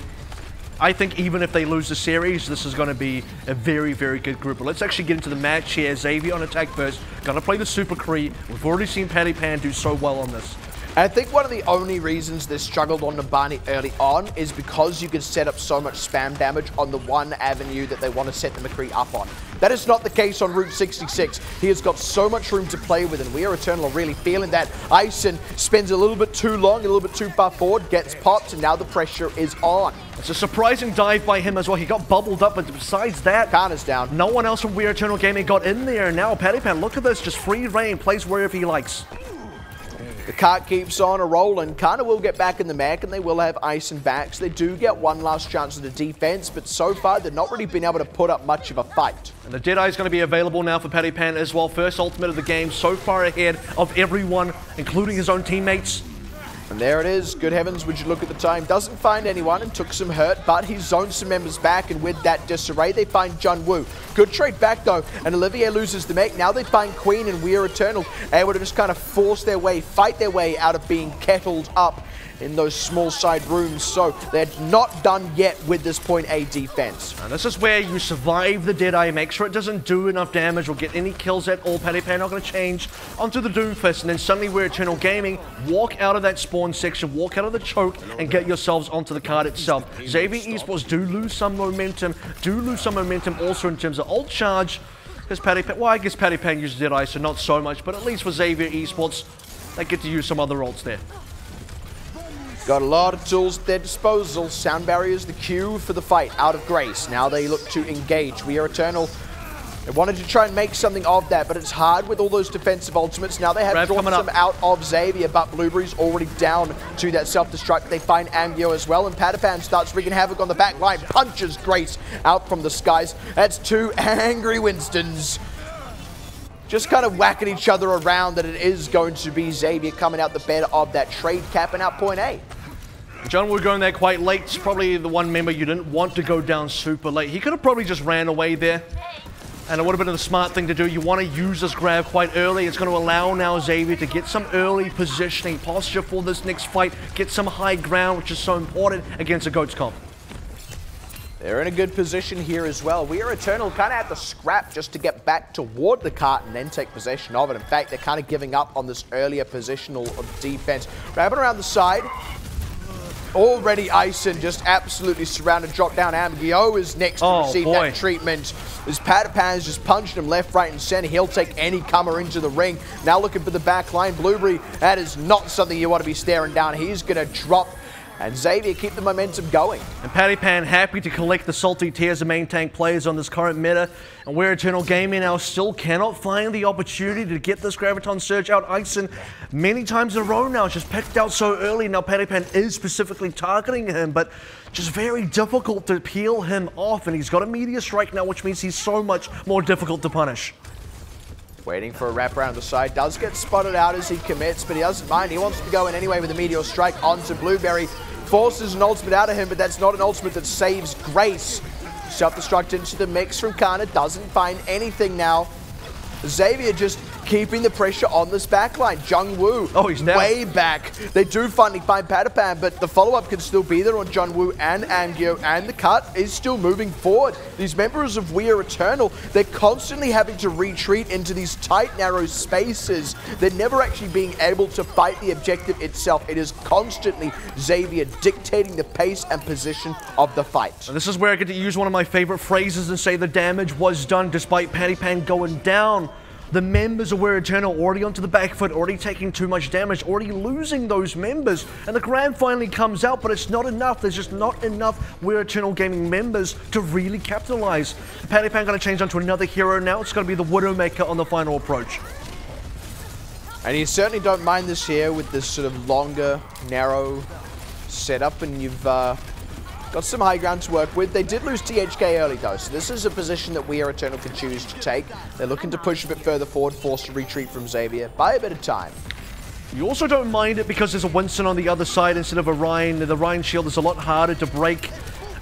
I think even if they lose the series, this is going to be a very, very good group. But let's actually get into the match here. Xavier on attack first, going to play the Super Cree. We've already seen Patty Pan do so well on this. I think one of the only reasons they struggled on Nabani early on is because you can set up so much spam damage on the one avenue that they want to set the McCree up on. That is not the case on Route 66. He has got so much room to play with, and We Are Eternal are really feeling that. Ison spends a little bit too long, a little bit too far forward, gets popped, and now the pressure is on. It's a surprising dive by him as well. He got bubbled up, but besides that, Kana's down. No one else from We Are Eternal Gaming got in there. Now Patty Pan, look at this, just free reign, plays wherever he likes. The cart keeps on a rolling. Kana will get back in the mech, and they will have Ison back. So they do get one last chance at the defense, but so far they've not really been able to put up much of a fight. And the Deadeye is going to be available now for Patty Pan as well. First ultimate of the game, so far ahead of everyone, including his own teammates. And there it is. Good heavens, would you look at the time. Doesn't find anyone and took some hurt, but he zoned some members back, and with that disarray, they find Junwoo. Good trade back, though, and Olivier loses the mech. Now they find Queen and We Are Eternal, able to just kind of force their way, fight their way out of being kettled up in those small side rooms. So they're not done yet with this point A defense. And this is where you survive the Deadeye, make sure it doesn't do enough damage or get any kills at all. Patty Pan not going to change onto the Doomfist, and then suddenly We're Eternal Gaming walk out of that spawn section, walk out of the choke, and get yourselves onto the card itself. Xavier Esports do lose some momentum also in terms of ult charge, because Patty Pan, well, I guess Patty Pan uses Deadeye, so not so much, but at least for Xavier Esports, they get to use some other ults there. Got a lot of tools at their disposal. Sound barrier is the cue for the fight out of Grace. Now they look to engage. We Are Eternal. They wanted to try and make something of that, but it's hard with all those defensive ultimates. Now they have drawn some out of Xavier, but Blueberry's already down to that self-destruct. They find Angio as well, and Patapan starts wreaking havoc on the back line. Punches Grace out from the skies. That's 2 angry Winstons. Just kind of whacking each other around, that it is going to be Xavier coming out the better of that trade, capping out point A. John, we're going there quite late. It's probably the one member you didn't want to go down super late. He could have probably just ran away there, and it would have been the smart thing to do. You want to use this grab quite early. It's going to allow now Xavier to get some early positioning, posture for this next fight, get some high ground, which is so important against a GOATS comp. They're in a good position here as well. We Are Eternal kind of had to scrap just to get back toward the cart and then take possession of it. In fact, they're kind of giving up on this earlier positional defense. Grabbing around the side. already Ison just absolutely surrounded. Drop down. Amgio is next to receive that treatment. As Patapan's just punching him left, right, and center. He'll take any comer into the ring. Now looking for the back line. Blueberry, that is not something you want to be staring down. He's going to drop. And Xavier keep the momentum going. And Patapan happy to collect the salty tears of main tank players on this current meta. And where Eternal Gaming now still cannot find the opportunity to get this Graviton Surge out. Ison many times in a row now, just picked out so early. Now Patapan is specifically targeting him, but just very difficult to peel him off. And he's got a Meteor Strike now, which means he's so much more difficult to punish. Waiting for a wrap around the side. Does get spotted out as he commits, but he doesn't mind. He wants to go in anyway with a Meteor Strike onto Blueberry. Forces an ultimate out of him, but that's not an ultimate that saves Grace. Self-destruct into the mix from Kana. Doesn't find anything now. Xavier just keeping the pressure on this backline. Jungwoo, he's down. Way back. They do finally find Patapan, but the follow-up can still be there on Jungwoo and Angio, and the cut is still moving forward. These members of We Are Eternal, they're constantly having to retreat into these tight, narrow spaces. They're never actually being able to fight the objective itself. It is constantly Xavier dictating the pace and position of the fight. And this is where I get to use one of my favorite phrases and say the damage was done despite Patapan going down. The members of We're Eternal already onto the back foot, already taking too much damage, already losing those members. And the grab finally comes out, but it's not enough. There's just not enough We're Eternal Gaming members to really capitalize. Patapan going to change onto another hero now. It's going to be the Widowmaker on the final approach. And you certainly don't mind this here with this sort of longer, narrow setup, and you've got some high ground to work with. They did lose THK early though, so this is a position that We Are Eternal can choose to take. They're looking to push a bit further forward, force a retreat from Xavier by a bit of time. You also don't mind it because there's a Winston on the other side instead of a Ryan. The Ryan shield is a lot harder to break.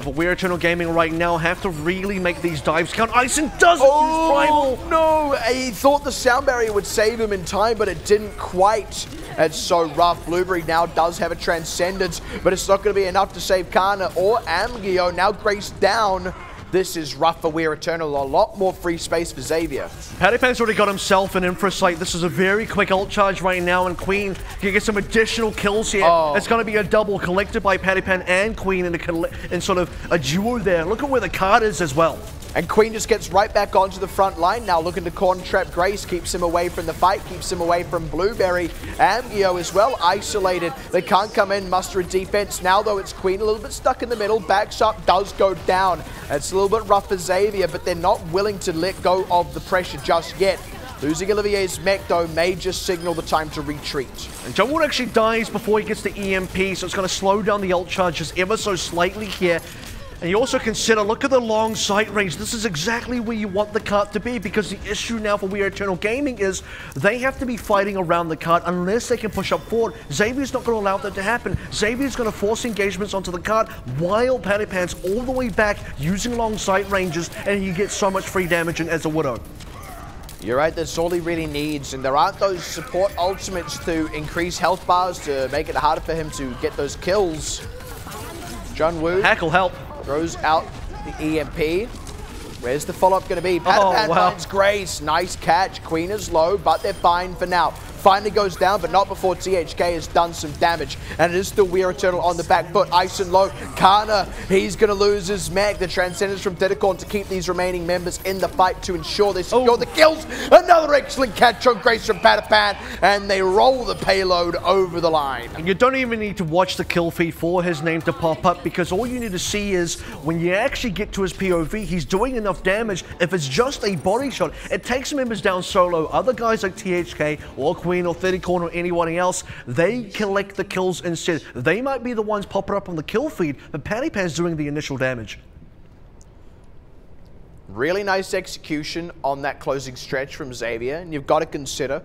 But We're Eternal Gaming right now have to really make these dives count. Ison doesn't use Primal. No, he thought the sound barrier would save him in time, but it didn't quite. It's so rough. Blueberry now does have a Transcendence, but it's not going to be enough to save Kana or Amgio. Now Grace down. This is rough for We're Eternal. A lot more free space for Xavier. Patapan's already got himself an Infra Sight. This is a very quick ult charge right now, and Queen can get some additional kills here. It's going to be a double collected by Patapan and Queen in sort of a duo there. Look at where the card is as well. And Queen just gets right back onto the front line now, looking to corner trap Grace, keeps him away from the fight, keeps him away from Blueberry. Amgio as well, isolated. They can't come in, muster a defense. Now though, it's Queen a little bit stuck in the middle, backs up, does go down. It's a little bit rough for Xavier, but they're not willing to let go of the pressure just yet. Losing Olivier's mech though may just signal the time to retreat. And Jungwoo actually dies before he gets the EMP, so it's going to slow down the ult charges ever so slightly here. And you also consider, look at the long sight range. This is exactly where you want the cart to be, because the issue now for We Are Eternal Gaming is they have to be fighting around the cart unless they can push up forward. Xavier's not going to allow that to happen. Xavier's going to force engagements onto the cart while Patapan's all the way back using long sight ranges, and he gets so much free damage in as a Widow. You're right, that's all he really needs, and there aren't those support ultimates to increase health bars to make it harder for him to get those kills. Jungwoo. Hack'll help. Throws out the EMP. Where's the follow-up going to be? Patapan finds Grace. Nice catch. Queen is low, but they're fine for now. Finally goes down, but not before THK has done some damage. And it is still We Are Eternal on the back foot. Ison low. Kana, he's going to lose his mech. The Transcendence from Didacon to keep these remaining members in the fight to ensure they secure the kills. Another excellent catch on Grace from Patapan. And they roll the payload over the line. And you don't even need to watch the kill feed for his name to pop up, because all you need to see is when you actually get to his POV, he's doing enough damage. If it's just a body shot, it takes members down solo. Other guys like THK or Queen or 30 Corner or anyone else, they collect the kills instead. They might be the ones popping up on the kill feed, but Patapan's doing the initial damage. Really nice execution on that closing stretch from Xavier, and you've got to consider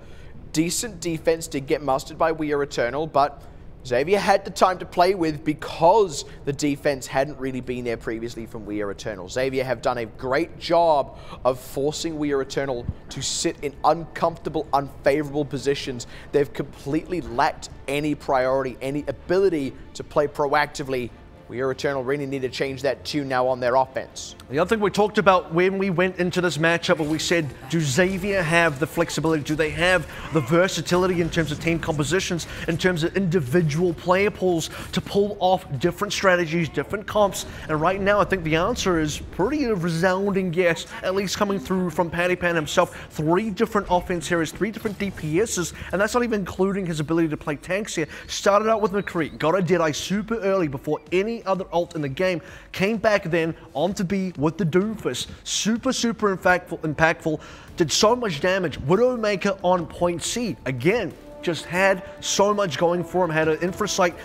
decent defense did get mustered by We Are Eternal, but Xavier had the time to play with because the defense hadn't really been there previously from We Are Eternal. Xavier have done a great job of forcing We Are Eternal to sit in uncomfortable, unfavorable positions. They've completely lacked any priority, any ability to play proactively We are Eternal really need to change that tune now on their offense. The other thing we talked about when we went into this matchup, we said, do Xavier have the flexibility? Do they have the versatility in terms of team compositions, in terms of individual player pools to pull off different strategies, different comps? And right now, I think the answer is pretty a resounding yes, at least coming through from Pattypan himself. 3 different offense heroes, 3 different DPSs, and that's not even including his ability to play tanks here. Started out with McCree, got a Deadeye super early before any other ult in the game, came back then on to be with the Doomfist. Super impactful, did so much damage. Widowmaker on point C, again, just had so much going for him, had an infra site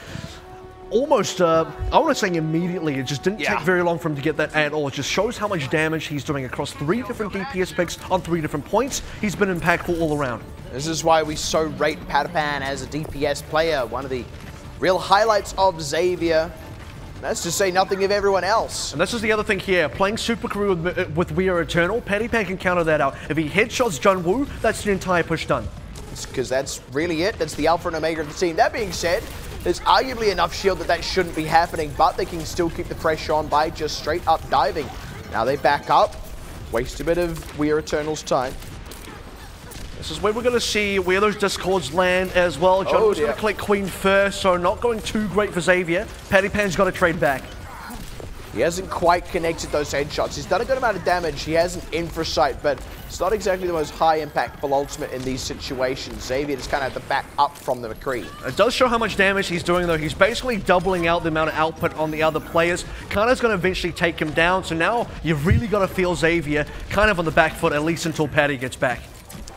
almost, I want to say immediately. It just didn't take very long for him to get that at all. It just shows how much damage he's doing across 3 different DPS picks on 3 different points. He's been impactful all around. This is why we so rate Pattypan as a DPS player. One of the real highlights of Xavier. That's to say nothing of everyone else. And this is the other thing here. Playing Super Crew with We Are Eternal, Pattypan can counter that out. If he headshots Junwoo, that's the entire push done. Because that's really it. That's the alpha and omega of the team. That being said, there's arguably enough shield that shouldn't be happening, but they can still keep the pressure on by just straight up diving. Now they back up, waste a bit of We Are Eternal's time. This is where we're going to see where those discords land as well. Junwoo's going to collect Queen first, so not going too great for Xavier. Pattypan's got to trade back. He hasn't quite connected those headshots. He's done a good amount of damage. He has an infra sight, but it's not exactly the most high impactful ultimate in these situations. Xavier just kind of had to back up from the McCree. It does show how much damage he's doing, though. He's basically doubling out the amount of output on the other players. Kana's going to eventually take him down, so now you've really got to feel Xavier kind of on the back foot, at least until Patty gets back.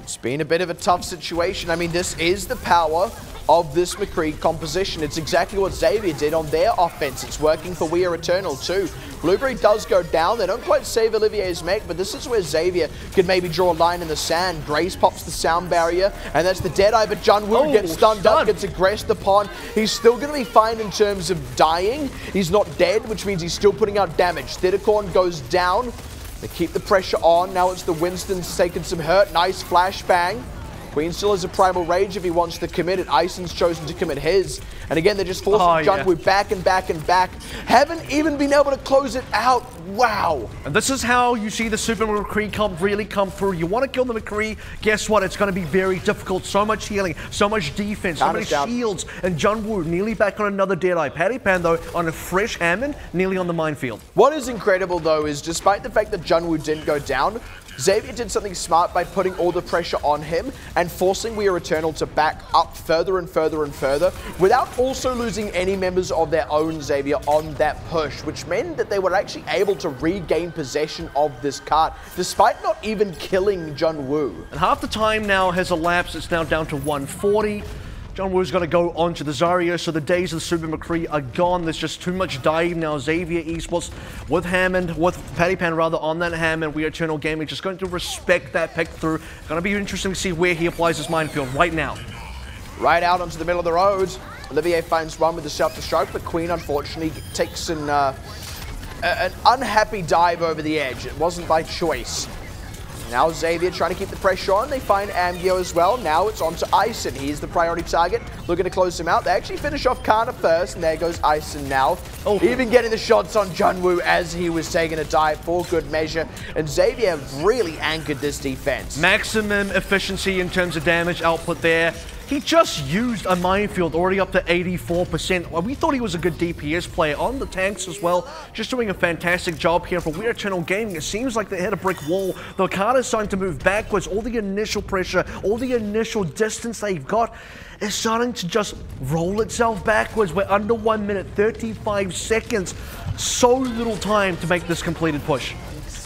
It's been a bit of a tough situation. I mean, this is the power of this McCree composition. It's exactly what Xavier did on their offense. It's working for We Are Eternal too. Blueberry does go down. They don't quite save Olivier's mech, but this is where Xavier could maybe draw a line in the sand. Grace pops the sound barrier, and that's the Deadeye, but Junwoo gets stunned up, gets aggressed upon. He's still going to be fine in terms of dying. He's not dead, which means he's still putting out damage. Thittercorn goes down. They keep the pressure on. Now it's the Winston's taking some hurt. Nice flashbang. Queen still has a primal rage if he wants to commit it. Ison's chosen to commit his. And again, they're just forcing Junwoo back and back and back. Haven't even been able to close it out. Wow. And this is how you see the Super McCree comp really come through. You want to kill the McCree, guess what? It's going to be very difficult. So much healing, so much defense, so many shields. And Junwoo nearly back on another Deadeye. Pattypan, though, on a fresh Hammond, nearly on the minefield. What is incredible, though, is despite the fact that Junwoo didn't go down, Xavier did something smart by putting all the pressure on him and forcing We Are Eternal to back up further and further and further without also losing any members of their own Xavier on that push, which meant that they were actually able to regain possession of this cart despite not even killing Junwoo. And half the time now has elapsed. It's now down to 140. Junwoo's going to go on to the Zarya, so the days of the Super McCree are gone. There's just too much dive now. Xavier Esports with Hammond, with Pattypan rather, on that Hammond. We Are Eternal Gaming just going to respect that pick through. Going to be interesting to see where he applies his minefield right now. Right out onto the middle of the road. Olivier finds one with the self-destruct, but Queen unfortunately takes an unhappy dive over the edge. It wasn't by choice. Now Xavier trying to keep the pressure on. They find Amgio as well. Now it's on to Ison. He's the priority target. Looking to close him out. They actually finish off Kana first, and there goes Ison now. Even getting the shots on Junwoo as he was taking a dive for good measure. And Xavier really anchored this defense. Maximum efficiency in terms of damage output there. He just used a minefield already up to 84%. Well, we thought he was a good DPS player on the tanks as well. Just doing a fantastic job here for We Are Eternal Gaming. It seems like they hit a brick wall. The card is starting to move backwards. All the initial pressure, all the initial distance they've got is starting to just roll itself backwards. We're under 1 minute, 35 seconds. So little time to make this completed push.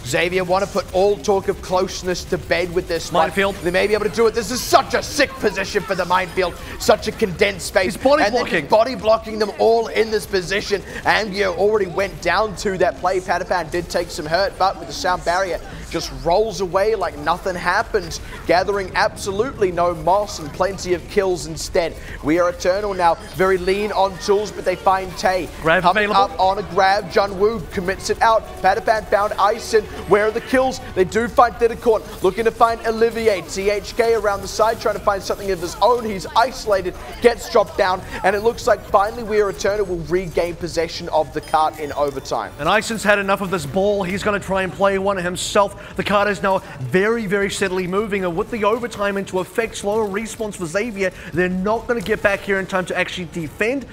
Xavier want to put all talk of closeness to bed with this minefield. They may be able to do it. This is such a sick position for the minefield. Such a condensed space. He's body blocking. Body blocking them all in this position. Amgio already went down to that play. Pattypan did take some hurt, but with the sound barrier, just rolls away like nothing happened, gathering absolutely no moss and plenty of kills instead. We Are Eternal now very lean on tools, but they find Tay. Grab coming available. up on a grab. Junwoo commits it out. Patapan found Ison. Where are the kills? They do find Thittercorn, looking to find Olivier. THK around the side trying to find something of his own. He's isolated, gets dropped down, and it looks like finally We Are Eternal will regain possession of the cart in overtime. And Ison's had enough of this ball. He's going to try and play one himself. The cart is now very, very steadily moving, and with the overtime into effect, slower respawns for Xavier, they're not going to get back here in time to actually defend.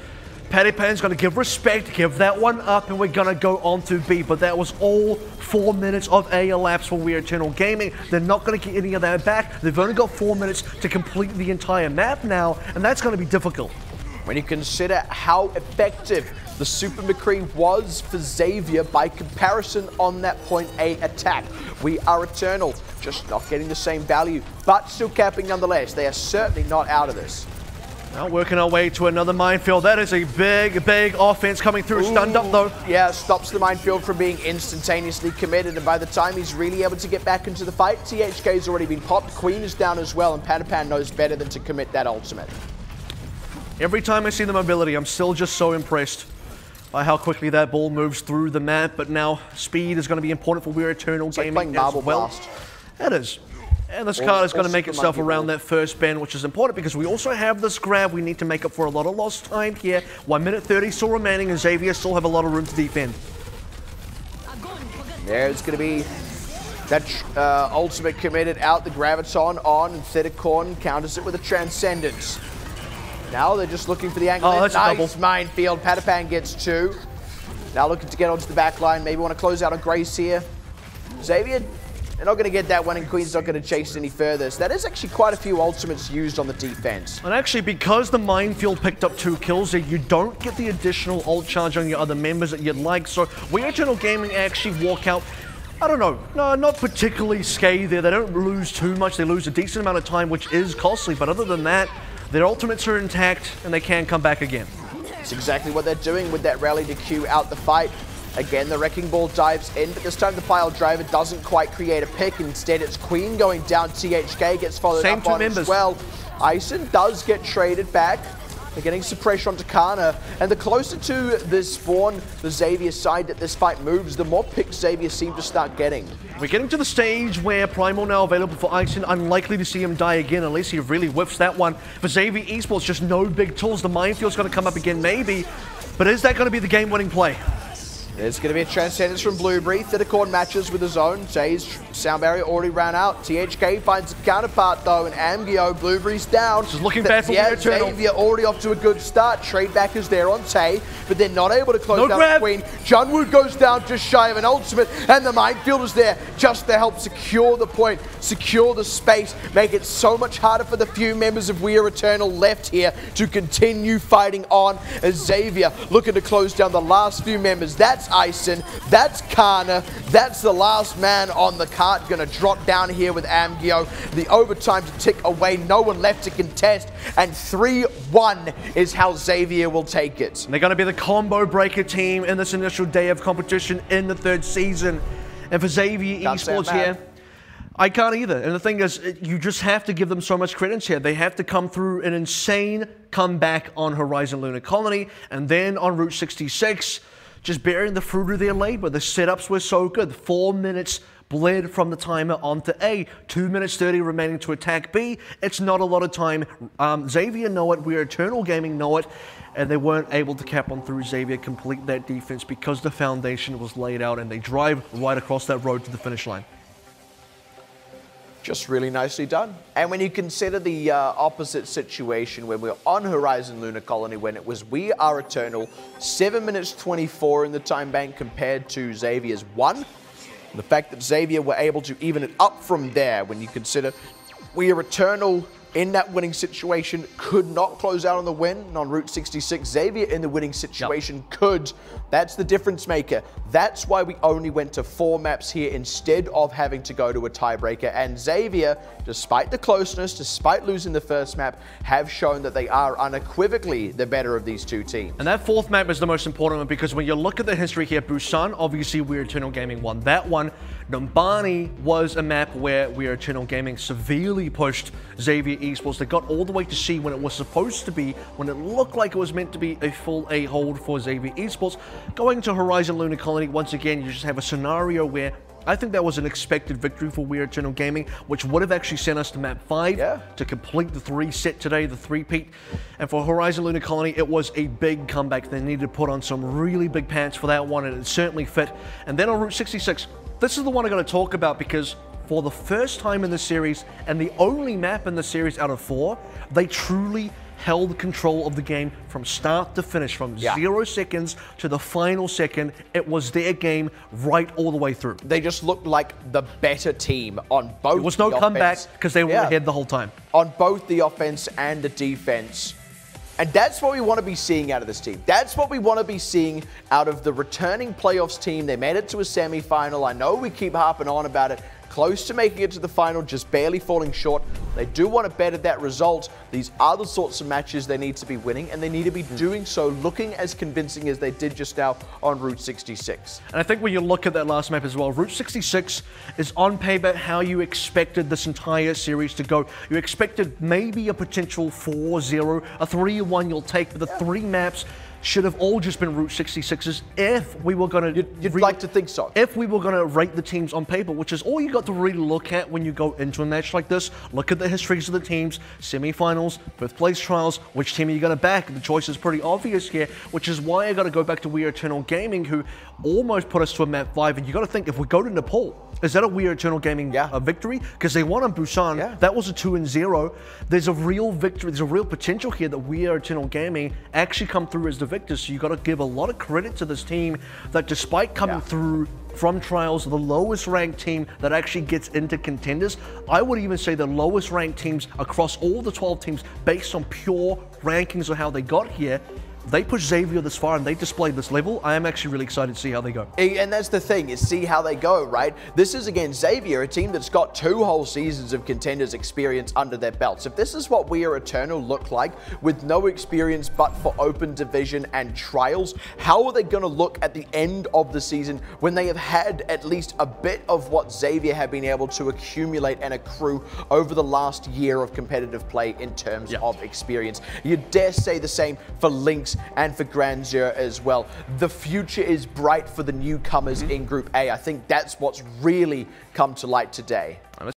Patapan's going to give respect, give that one up, and we're going to go on to B. But that was all 4 minutes of A elapsed for We Are Eternal Gaming. They're not going to get any of that back. They've only got 4 minutes to complete the entire map now, and that's going to be difficult. When you consider how effective the Super McCree was for Xavier by comparison on that point A attack. We Are Eternal just not getting the same value, but still capping nonetheless. They are certainly not out of this. Now working our way to another minefield. That is a big, big offense coming through. Stunned up though. Yeah, stops the minefield from being instantaneously committed, and by the time he's really able to get back into the fight, THK's already been popped. Queen is down as well, and Patapan knows better than to commit that ultimate. Every time I see the mobility, I'm still just so impressed by how quickly that ball moves through the map. But now speed is going to be important for We Are Eternal Gaming like Marble as well. Blast. It is. And this card is going to make itself around that first bend, which is important because we also have this grab. We need to make up for a lot of lost time here. 1 minute 30 still remaining, and Xavier still have a lot of room to defend. There's going to be that ultimate committed out, the Graviton on, and Thittercorn counters it with a Transcendence. Now they're just looking for the angle. Oh, that's a double. Nice minefield. Patapan gets 2. Now looking to get onto the back line. Maybe want to close out on Grace here. Xavier, they're not going to get that one, and Queen's not going to chase any further. So that is actually quite a few ultimates used on the defense. And actually, because the minefield picked up 2 kills there, you don't get the additional ult charge on your other members that you'd like. So We Are Eternal Gaming actually walk out, I don't know, no, not particularly scathed there. They don't lose too much. They lose a decent amount of time, which is costly. But other than that, their ultimates are intact, and they can come back again. That's exactly what they're doing with that rally to queue out the fight. Again, the Wrecking Ball dives in, but this time the pile driver doesn't quite create a pick. Instead, it's Queen going down. THK gets followed up on as well. Ison does get traded back. They're getting some pressure onto Kana, and the closer to the spawn, the Xavier side that this fight moves, the more picks Xavier seem to start getting. We're getting to the stage where Primal now available for Ison. Unlikely to see him die again unless he really whiffs that one. For Xavier Esports, just no big tools. The minefield's going to come up again maybe, but is that going to be the game-winning play? There's going to be a Transcendence from Blueberry. Thittercorn matches with his own. Jay's sound barrier already ran out. THK finds a counterpart though, and Amgio, Blueberry's down. Just looking bad for We Are Eternal. Xavier already off to a good start. Trade back is there on Tay, but they're not able to close down the Queen. Junwoo goes down just shy of an ultimate, and the minefield is there just to help secure the point, secure the space, make it so much harder for the few members of We Are Eternal left here to continue fighting on, as Xavier looking to close down the last few members. That's Ison, that's Kana, that's the last man on the cart, gonna drop down here with Amgio. The overtime to tick away, no one left to contest, and 3-1 is how Xavier will take it. And they're gonna be the combo breaker team in this initial day of competition in the 3rd season. And for Xavier Esports here, I can't either. And the thing is, you just have to give them so much credence here. They have to come through an insane comeback on Horizon Lunar Colony, and then on Route 66, just bearing the fruit of their labor. The setups were so good. 4 minutes bled from the timer onto A. 2 minutes 30 remaining to attack B. It's not a lot of time. Xavier know it. We Are Eternal Gaming know it. And they weren't able to cap on through Xavier, complete that defense because the foundation was laid out, and they drive right across that road to the finish line. Just really nicely done. And when you consider the opposite situation when we were on Horizon Lunar Colony, when it was We Are Eternal, 7 minutes 24 in the time bank compared to Xavier's 1. The fact that Xavier were able to even it up from there, when you consider We Are Eternal in that winning situation could not close out on the win on Route 66. Xavier in the winning situation could. That's the difference maker. That's why we only went to 4 maps here instead of having to go to a tiebreaker. And Xavier, despite the closeness, despite losing the first map, have shown that they are unequivocally the better of these two teams. And that 4th map is the most important one because when you look at the history here, Busan, obviously We Are Eternal Gaming won that one. Numbani was a map where We Are Eternal Gaming severely pushed Xavier Esports. They got all the way to C when it was supposed to be, when it looked like it was meant to be a full A hold for Xavier Esports. Going to Horizon Lunar Colony, once again, you just have a scenario where I think that was an expected victory for We Are Eternal Gaming, which would have actually sent us to map 5 to complete the 3 set today, the 3-peat. And for Horizon Lunar Colony, it was a big comeback. They needed to put on some really big pants for that one, and it certainly fit. And then on Route 66, this is the one I'm going to talk about because for the first time in the series, and the only map in the series out of 4, they truly held control of the game from start to finish, from 0 seconds to the final second. It was their game right all the way through. They just looked like the better team on both. There was no comeback because they were ahead the whole time. On both the offense and the defense. And that's what we want to be seeing out of this team. That's what we want to be seeing out of the returning playoffs team. They made it to a semi-final. I know we keep harping on about it. Close to making it to the final, just barely falling short. They do want to better that result. These are the sorts of matches they need to be winning, and they need to be doing so looking as convincing as they did just now on Route 66. And I think when you look at that last map as well, Route 66 is on paper how you expected this entire series to go. You expected maybe a potential 4-0, a 3-1 you'll take, but the 3 maps should have all just been Route 66s if we were going to... You'd like to think so. If we were going to rate the teams on paper, which is all you got to really look at when you go into a match like this. Look at the histories of the teams, semi-finals, 5th place trials, which team are you going to back? The choice is pretty obvious here, which is why I got to go back to We Are Eternal Gaming, who almost put us to a map 5. And you got to think, if we go to Nepal, is that a We Are Eternal Gaming victory? Because they won on Busan. That was a 2-0. There's a real victory. There's a real potential here that We Are Eternal Gaming actually come through as the victors. So you got to give a lot of credit to this team that despite coming through from trials, the lowest ranked team that actually gets into contenders, I would even say the lowest ranked teams across all the 12 teams based on pure rankings of how they got here. They pushed Xavier this far and they displayed this level. I am actually really excited to see how they go. And that's the thing, is see how they go, right? This is, again, Xavier, a team that's got 2 whole seasons of Contenders experience under their belts. If this is what We Are Eternal look like, with no experience but for open division and trials, how are they going to look at the end of the season when they have had at least a bit of what Xavier have been able to accumulate and accrue over the last year of competitive play in terms of experience? You dare say the same for Lynx and for Grandeur as well. The future is bright for the newcomers in Group A. I think that's what's really come to light today.